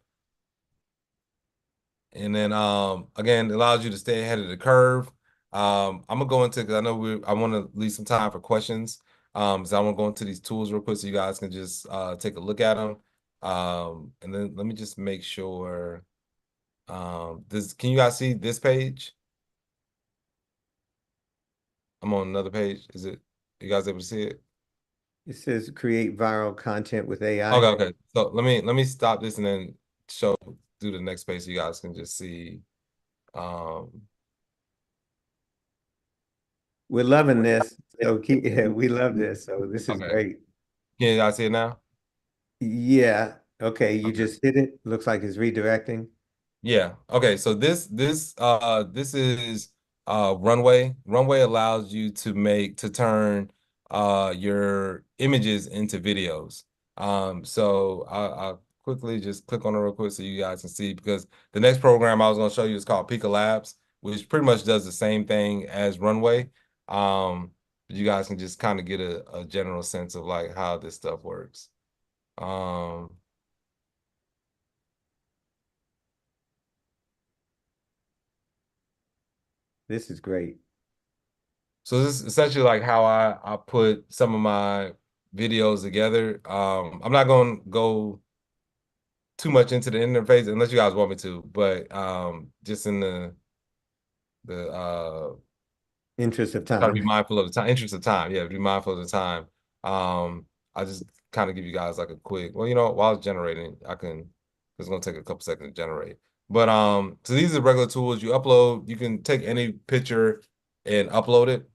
D: And then again, it allows you to stay ahead of the curve. I'm gonna go into, because I know I want to leave some time for questions. So I want to go into these tools real quick so you guys can just take a look at them. And then let me just make sure. Can you guys see this page? I'm on another page. You guys able to see it?
A: it says create viral content with AI.
D: Okay. So let me stop this and then do the next page so you guys can just see.
A: We're loving this. So we love this. So this is
D: Okay.
A: great.
D: Can you guys see it now?
A: Yeah. Okay. You
D: Okay.
A: just hit it. Looks like it's redirecting.
D: Yeah. Okay. So this is Runway. Runway allows you to turn your images into videos. So I'll quickly just click on it real quick so you guys can see, because the next program I was going to show you is called Pika Labs, which pretty much does the same thing as Runway. You guys can just kind of get a general sense of like how this stuff works.
A: This is great.
D: So this is essentially like how I put some of my videos together. I'm not going to go too much into the interface unless you guys want me to, but just in the
A: Interest of
D: try to be
A: time.
D: mindful of the time, interest of time. Yeah, be mindful of the time. I just kind of give you guys like a quick, well, you know, while it's generating, it's gonna take a couple seconds to generate. But so these are regular tools you upload. You can take any picture and upload it.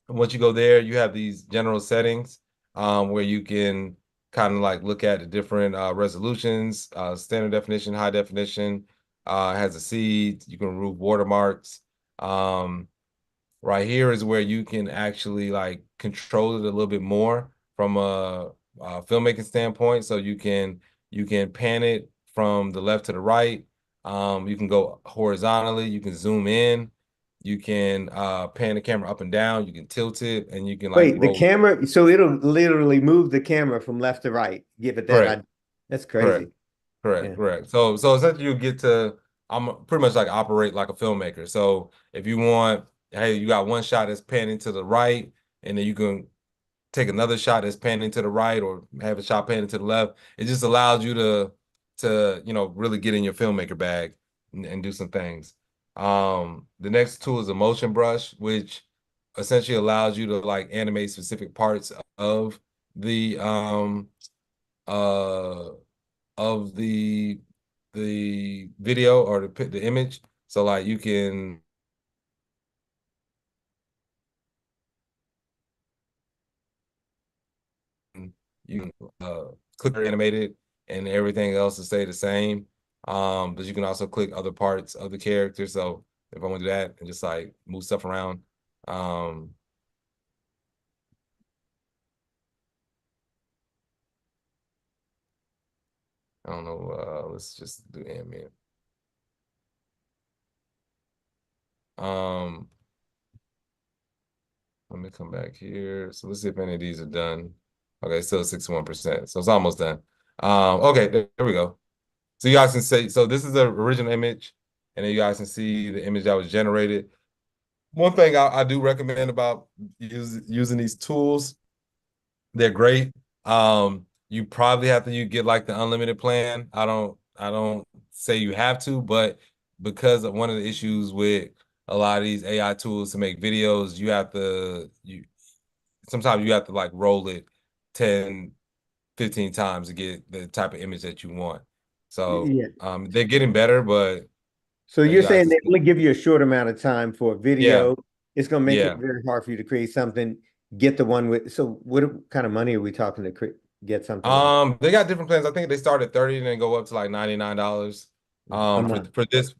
D: And once you go there, you have these general settings where you can kind of like look at the different resolutions, standard definition, high definition, has a seed, you can remove watermarks. Right here is where you can actually like control it a little bit more from a filmmaking standpoint. So you can pan it from the left to the right. You can go horizontally. You can zoom in. You can pan the camera up and down. You can tilt it, and you can like
A: Wait, the
D: roll.
A: camera, so it'll literally move the camera from left to right. Give it that
D: Correct.
A: idea. That's
D: Correct.
A: crazy. Yeah.
D: Correct. So essentially you get to, I'm pretty much like operate like a filmmaker. So if you want, hey, you got one shot that's panning to the right, and then you can take another shot that's panning to the right, or have a shot panning to the left. It just allows you to really get in your filmmaker bag and do some things. The next tool is a motion brush, which essentially allows you to like animate specific parts of the uh of the video or the image. So like you can click animated and everything else to stay the same. But you can also click other parts of the character. So if I want to do that and just like move stuff around. I don't know, let's just do ambient. Let me come back here. So let's see if any of these are done. Okay, still 61%. So it's almost done. Okay, there we go. So you guys can say, so this is the original image, and then you guys can see the image that was generated. One thing I do recommend about using these tools, they're great. You probably have to get like the unlimited plan. I don't say you have to, but because of one of the issues with a lot of these AI tools to make videos, sometimes you have to like roll it 10, 15 times to get the type of image that you want. So
A: Yeah.
D: they're getting better, but
A: So
D: you
A: you're
D: guys
A: saying
D: can
A: they
D: see.
A: only give you a short amount of time for a
D: Yeah,
A: video. It's going to make it
D: yeah.
A: very hard for you to create something, get the one with, so what kind of money are we talking to get something like
D: They got different plans. I think they start at 30 and then go up to like $99
A: a month?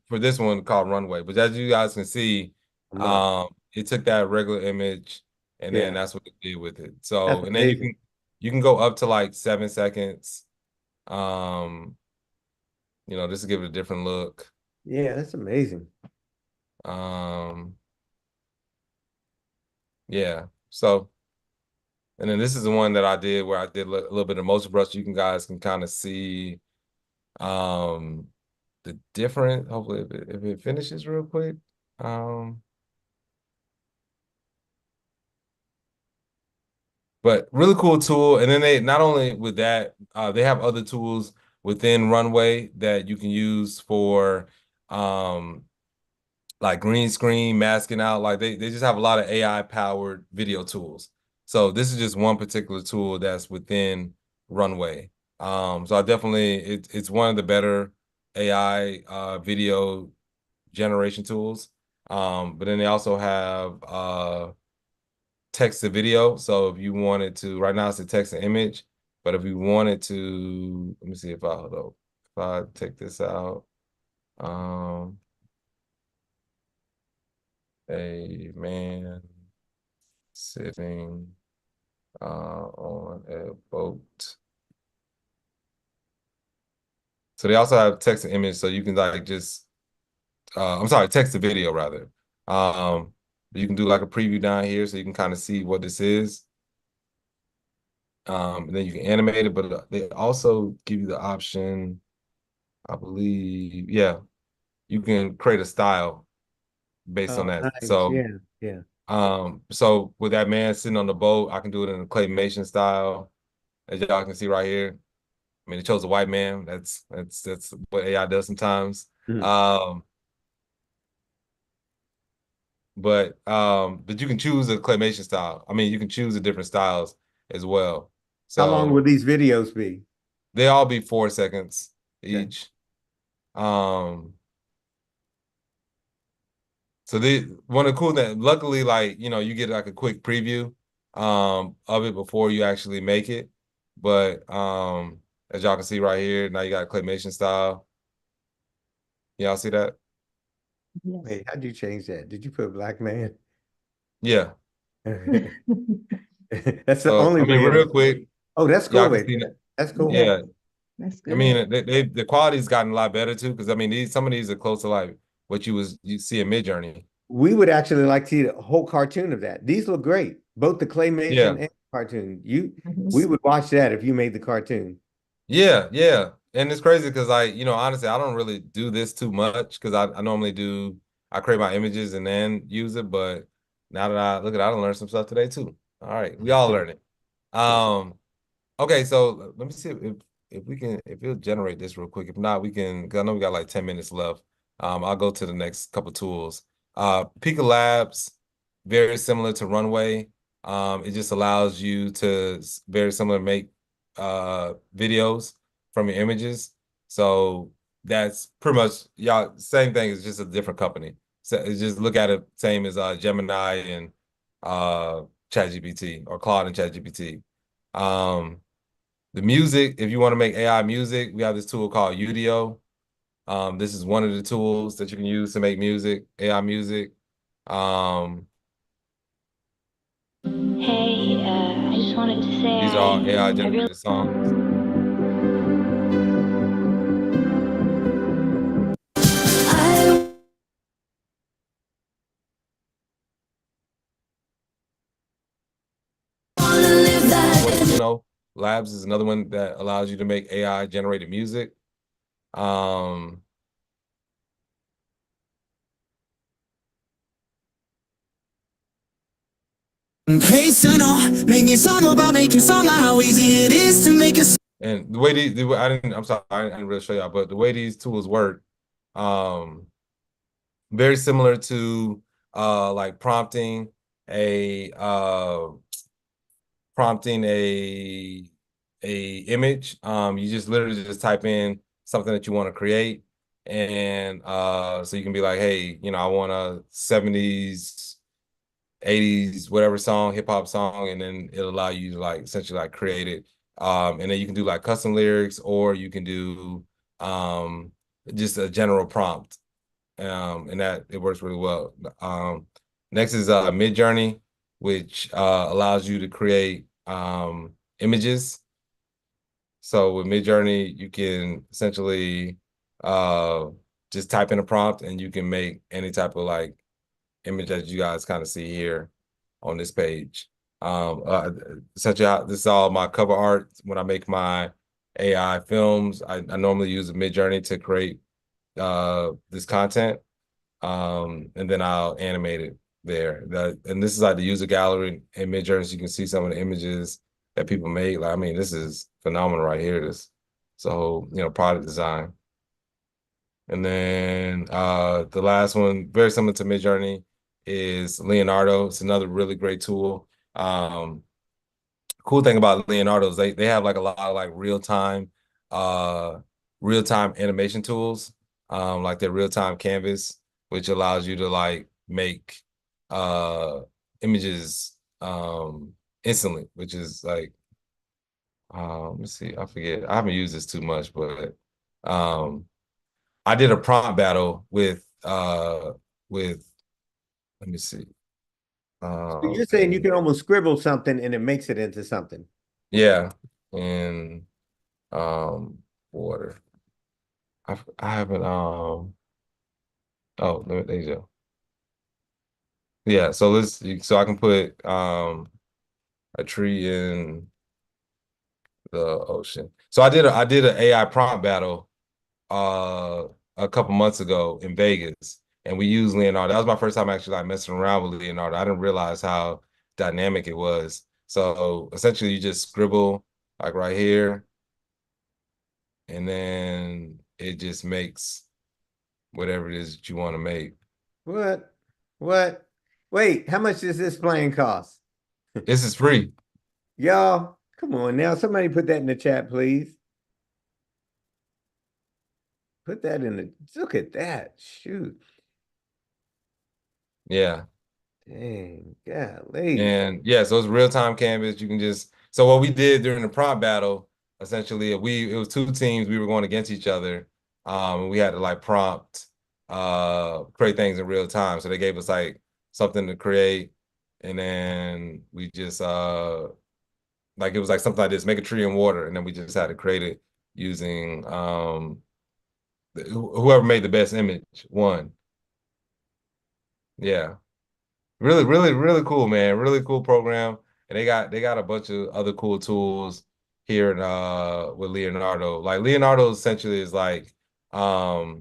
D: for this one called Runway. But as you guys can see,
A: A month.
D: it took that regular image and then
A: Yeah.
D: that's what it did with it.
A: That's
D: So and then
A: amazing.
D: you can go up to like 7 seconds. Just to give it a different look.
A: Yeah, that's amazing.
D: Yeah. So and then this is the one that I did where I did a little bit of motion brush. You guys can kind of see the different, hopefully if it finishes real quick. But really cool tool. And then they not only with that, they have other tools within Runway that you can use for like green screen, masking out. Like they just have a lot of AI powered video tools. So this is just one particular tool that's within Runway. So I definitely it's one of the better AI video generation tools. But then they also have text to video. So if you wanted to, right now it's a text to image, but if you wanted to, let me see if I take this out. a man sitting on a boat. So they also have text and image, so you can like just I'm sorry, text to video rather. You can do like a preview down here so you can kind of see what this is. And then you can animate it, but they also give you the option, I believe, yeah, you can create a style based on
A: Oh,
D: that.
A: nice.
D: So
A: Yeah.
D: so with that man sitting on the boat, I can do it in a claymation style, as y'all can see right here. I mean, it chose a white man. That's what AI does sometimes.
A: Mhm.
D: But you can choose a claymation style. I mean, you can choose the different styles as well.
A: How long will
D: So
A: these videos be?
D: they all be 4 seconds
A: Okay.
D: each. So one of the cool things, luckily, like, you know, you get like a quick preview of it before you actually make it. But as y'all can see right here, now you got a claymation style. Y'all see that?
B: Yes.
A: Wait, how'd you change that? Did you put black man?
D: Yeah.
A: That's the
D: So
A: only
D: I mean,
A: way.
D: real quick,
A: Oh, that's
D: y'all
A: cool.
D: can see that.
A: That's cool.
D: Yeah.
B: That's
D: I
B: good.
D: mean, the quality's gotten a lot better too, because I mean, some of these are close to like what you see in Midjourney.
A: We would actually like to see the whole cartoon of that. These look great, both the claymation
D: Yeah.
A: and cartoon.
B: Mhm.
A: We would watch that if you made the cartoon.
D: Yeah, yeah. And it's crazy because like, you know, honestly, I don't really do this too much because I normally I create my images and then use it. But now that I look at it, I learned some stuff today too. All right, we all learning. Okay, so let me see if we can, if it'll generate this real quick. If not, we can, because I know we got like 10 minutes left. I'll go to the next couple tools. Pika Labs, very similar to Runway. It just allows you to very similar make videos from your images. So that's pretty much y'all same thing. It's just a different company. So it's just look at it same as Gemini and ChatGPT or Claude and ChatGPT. The music, if you want to make AI music, we have this tool called Udio. This is one of the tools that you can use to make music, AI music.
J: Hey, I just wanted to say
D: These are all AI
J: I really
D: generated songs. Fortuno Labs is another one that allows you to make AI generated music.
H: Hey, son, make a song about making song, how easy it is to make a
D: And the way I'm sorry, I didn't really show y'all, but the way these tools work, very similar to like prompting a image. You just literally just type in something that you want to create, and so you can be like, hey, you know, I want a 70s, 80s, whatever song, hip hop song, and then it'll allow you to like essentially like create it. And then you can do like custom lyrics, or you can do just a general prompt. And that it works really well. Next is Midjourney, which allows you to create images. So with Midjourney, you can essentially just type in a prompt and you can make any type of like image that you guys kind of see here on this page. Essentially, this is all my cover art. When I make my AI films, I normally use Midjourney to create this content. And then I'll animate it there. And this is like the user gallery in Midjourney. So you can see some of the images that people made. Like, I mean, this is phenomenal right here. So, you know, product design. And then the last one, very similar to Midjourney, is Leonardo. It's another really great tool. Cool thing about Leonardo is they have like a lot of like real-time animation tools, like their real-time canvas, which allows you to like make images instantly, which is like let me see, I forget. I haven't used this too much, but I did a prompt battle with Let me see.
A: So you're saying you can almost scribble something and it makes it into something.
D: Yeah, and water. I haven't oh, there you go. Yeah, so so I can put a tree in the ocean. So I did an AI prompt battle a couple months ago in Vegas, and we used Leonardo. That was my first time actually like messing around with Leonardo. I didn't realize how dynamic it was. So essentially you just scribble like right here, and then it just makes whatever it is that you want to make.
A: What? What? Wait, how much does this plane cost?
D: This is free.
A: Y'all, come on now. Somebody put that in the chat, please. Put that in the, look at that. Shoot.
D: Yeah.
A: Dang, golly.
D: And yeah, so it's real-time canvas. You can just, so what we did during the prompt battle, essentially, it was two teams. We were going against each other. And we had to like prompt, create things in real time. So they gave us like something to create. And then we just, like, it was like something like this, make a tree in water. And then we just had to create it using, whoever made the best image won. Yeah. Really, really, really cool, man. Really cool program. And they got a bunch of other cool tools here in with Leonardo. Like Leonardo essentially is like a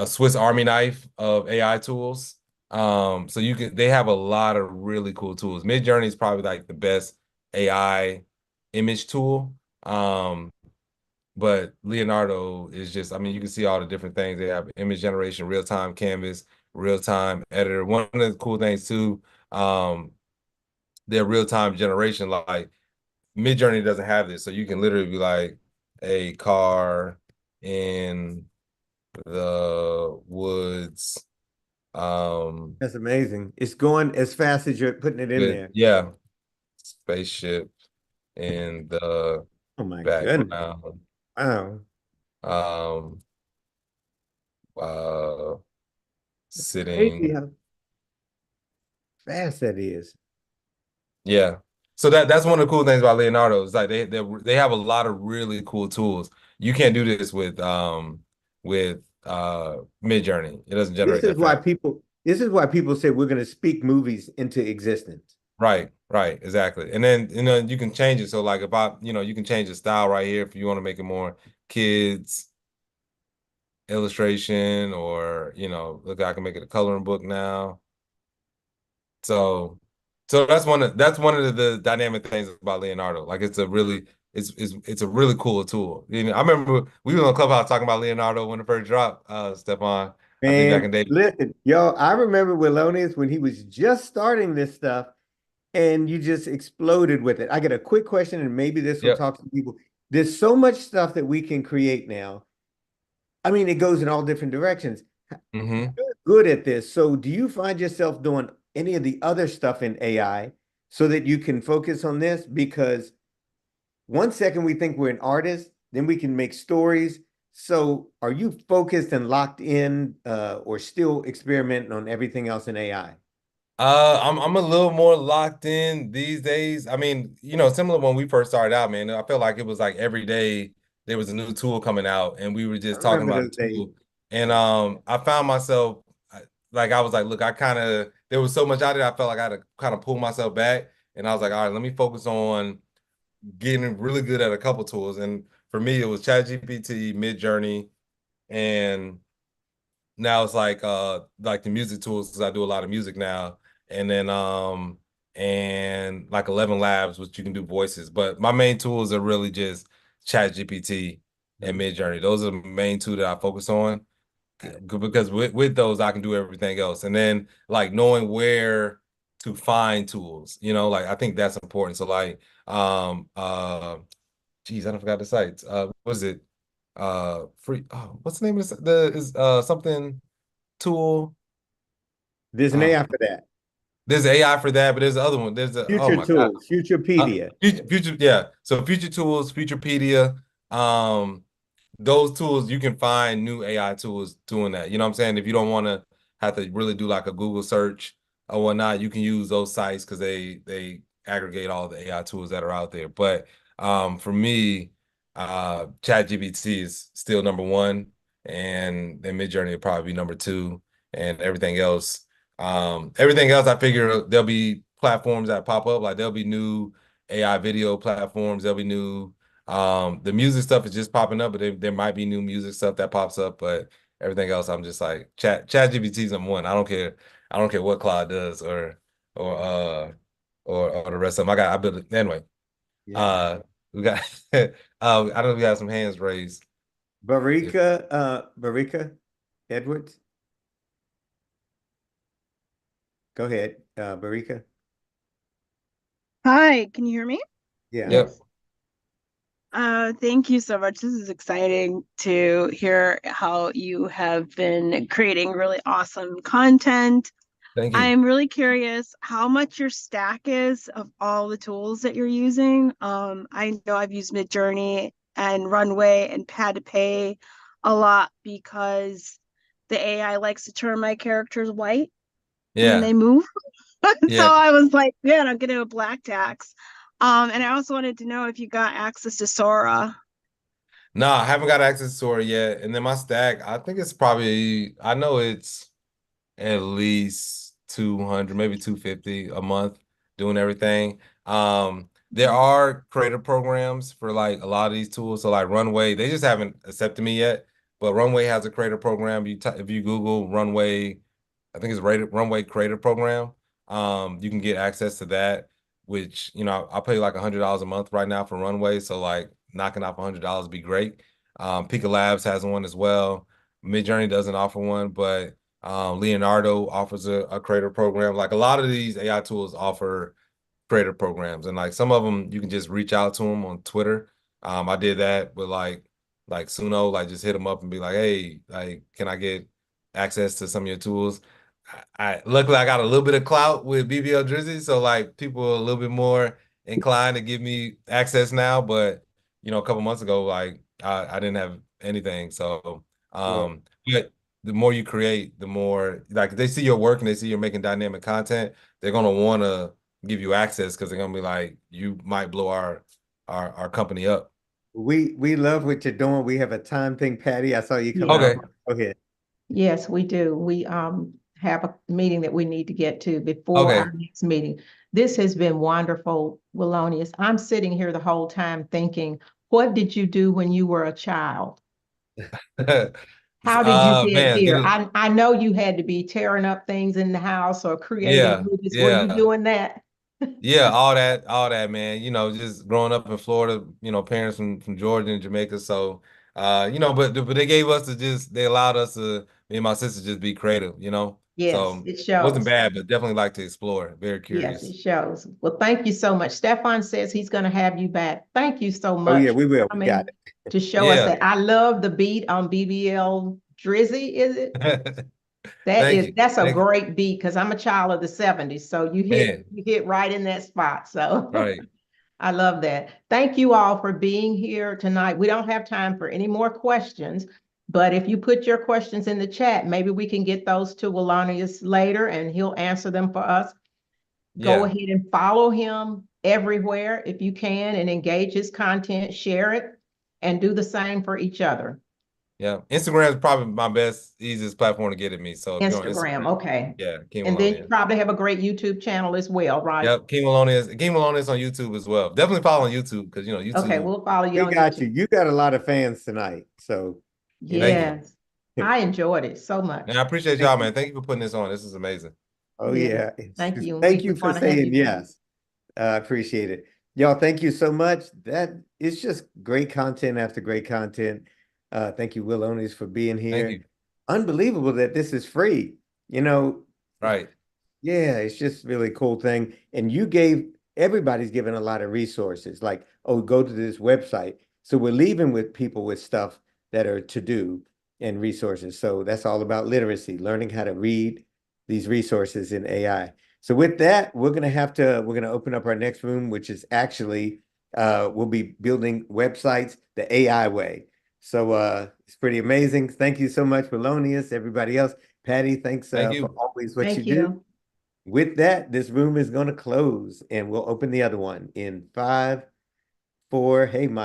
D: Swiss Army knife of AI tools. So they have a lot of really cool tools. Midjourney is probably like the best AI image tool. But Leonardo is just, I mean, you can see all the different things. They have image generation, real-time canvas, real-time editor. One of the cool things too, their real-time generation, like Midjourney doesn't have this. So you can literally be like a car in the woods.
A: That's amazing. It's going as fast as you're putting it in there.
D: Yeah. Spaceship in the
A: Oh my goodness.
D: background.
A: Wow.
D: Sitting.
A: Crazy how fast that is.
D: Yeah. So that's one of the cool things about Leonardo is like they have a lot of really cool tools. You can't do this with Midjourney. It doesn't generate
A: This is
D: that
A: why
D: fast.
A: people say we're going to speak movies into existence.
D: Right, exactly. And then you can change it. So like if you can change the style right here if you want to make it more kids illustration, or look, I can make it a coloring book now. So that's one of the dynamic things about Leonardo. Like it's a really cool tool. I remember we were on Clubhouse talking about Leonardo when it first dropped, Stefan. I think back in the day.
A: Listen, y'all, I remember Willonius when he was just starting this stuff and you just exploded with it. I got a quick question and maybe this will talk to people. There's so much stuff that we can create now. I mean, it goes in all different directions.
D: Mm-hmm.
A: You're good at this. So do you find yourself doing any of the other stuff in AI so that you can focus on this? Because 1 second we think we're an artist, then we can make stories. So are you focused and locked in or still experimenting on everything else in AI?
D: I'm a little more locked in these days. I mean, similar when we first started out, man. I felt like it was like every day there was a new tool coming out, and we were just talking about the tool. And I found myself I was like, look, there was so much out there. I felt like I had to kind of pull myself back, and I was like, all right, let me focus on getting really good at a couple tools. And for me, it was ChatGPT, Midjourney, and now it's like the music tools because I do a lot of music now. And then and like 11 Labs, which you can do voices. But my main tools are really just ChatGPT and Midjourney. Those are the main two that I focus on because with those I can do everything else. And then like knowing where to find tools, like I think that's important. So like geez, I don't forgot the sites. What was it? Free. Oh, what's the name of something tool?
A: There's an AI for that.
D: There's AI for that, but there's the other one. There's the
A: Future Tools, Futurepedia.
D: Future, yeah. So Future Tools, Futurepedia, those tools you can find new AI tools doing that. You know what I'm saying? If you don't want to have to really do like a Google search or whatnot, you can use those sites because they aggregate all the AI tools that are out there. But for me, ChatGPT is still number one, and then Midjourney will probably be number two, and everything else. I figure there'll be platforms that pop up, like there'll be new AI video platforms, there'll be new the music stuff is just popping up, but there might be new music stuff that pops up, but everything else I'm just like ChatGPT's number one. I don't care what Claude does or the rest of them. I built it anyway.
A: Yeah.
D: We got I don't know if we have some hands raised.
A: Barika Edwards. Go ahead, Barika.
K: Hi, can you hear me?
A: Yeah.
D: Yep.
K: Thank you so much. This is exciting to hear how you have been creating really awesome content.
D: Thank you.
K: I'm really curious how much your stack is of all the tools that you're using. I know I've used Midjourney and Runway and Pad to Pay a lot because the AI likes to turn my characters white when they move. So I was like, man, I'm getting a black tax. And I also wanted to know if you got access to Sora.
D: No, I haven't got access to Sora yet. And then my stack, I think it's probably, I know it's at least 200, maybe 250 a month doing everything. There are creator programs for like a lot of these tools. So like Runway, they just haven't accepted me yet, but Runway has a creator program. If you Google Runway, I think it's rated Runway Creator Program. You can get access to that, which, you know, I pay like $100 a month right now for Runway. So like knocking off $100 would be great. Pika Labs has one as well. Midjourney doesn't offer one, but Leonardo offers a creator program. Like a lot of these AI tools offer creator programs, and like some of them you can just reach out to them on Twitter. I did that with like Suno, like just hit them up and be like, hey, like, can I get access to some of your tools? Luckily I got a little bit of clout with BBL Drizzy, so like people are a little bit more inclined to give me access now. But you know, a couple months ago, like I didn't have anything. So but the more you create, the more like they see your work and they see you're making dynamic content, they're gonna want to give you access because they're gonna be like, you might blow our company up.
A: We love what you're doing. We have a time thing, Patty. I saw you come
D: Okay.
A: out. Go ahead.
B: Yes, we do. We have a meeting that we need to get to before
D: Okay.
B: our next meeting. This has been wonderful, Wellonius. I'm sitting here the whole time thinking, what did you do when you were a child? How did you get here? I know you had to be tearing up things in the house or creating movies. Were you doing that?
D: Yeah, all that, man. You know, just growing up in Florida, you know, parents from Georgia and Jamaica. So, you know, but they gave us they allowed us to, me and my sister, just be creative, you know?
B: Yes,
D: So
B: it
D: it wasn't
B: shows.
D: bad, but definitely like to explore. Very
B: Yes,
D: curious.
B: it shows. Well, thank you so much. Stefan says he's going to have you back. Thank you so
A: Oh
B: much
A: yeah, we will.
B: for
A: We got
B: coming to show us
D: Yeah.
B: that. I love the beat on BBL Drizzy, is it?
D: Thank you.
B: That's a
D: Thank you.
B: great beat because I'm a child of the 70s. So you hit right in that spot. So
D: Right.
B: I love that. Thank you all for being here tonight. We don't have time for any more questions, but if you put your questions in the chat, maybe we can get those to Wellonius later and he'll answer them for us. Go
D: Yeah.
B: ahead and follow him everywhere if you can and engage his content, share it, and do the same for each other.
D: Yeah. Instagram is probably my best, easiest platform to get at me. So if you're on
B: Instagram, okay.
D: yeah, King
B: And then you
D: Wellonius.
B: probably have a great YouTube channel as well, right?
D: Yep, King Wellonius on YouTube as well. Definitely follow on YouTube because, you know, YouTube.
B: Okay, we'll follow you
A: We
B: on
A: got
B: YouTube.
A: you. You got a lot of fans tonight. So
B: Yes, I enjoyed it so much.
D: And I appreciate y'all, man. Thank you for putting this on. This is amazing.
A: oh
B: Yeah.
A: yeah.
B: Thank you.
A: Thank
B: We
A: you for
B: wanna have
A: saying
B: you back.
A: yes. I appreciate it. Y'all, thank you so much. That it's just great content after great content. Thank you, Wellonius, for being here.
D: Thank you.
A: Unbelievable that this is free. You know,
D: Right.
A: yeah, it's just really cool thing. And everybody's given a lot of resources, like, oh, go to this website. So we're leaving with people with stuff that are to do and resources. So that's all about literacy, learning how to read these resources in AI. So with that, we're gonna open up our next room, which is actually we'll be building websites the AI way. So it's pretty amazing. Thank you so much, Wellonius, everybody else. Patty, thanks
D: Thank
A: for
D: you.
A: always what you
B: Thank
A: do.
B: you.
A: With that, this room is going to close and we'll open the other one in 5, 4. Hey, Mike.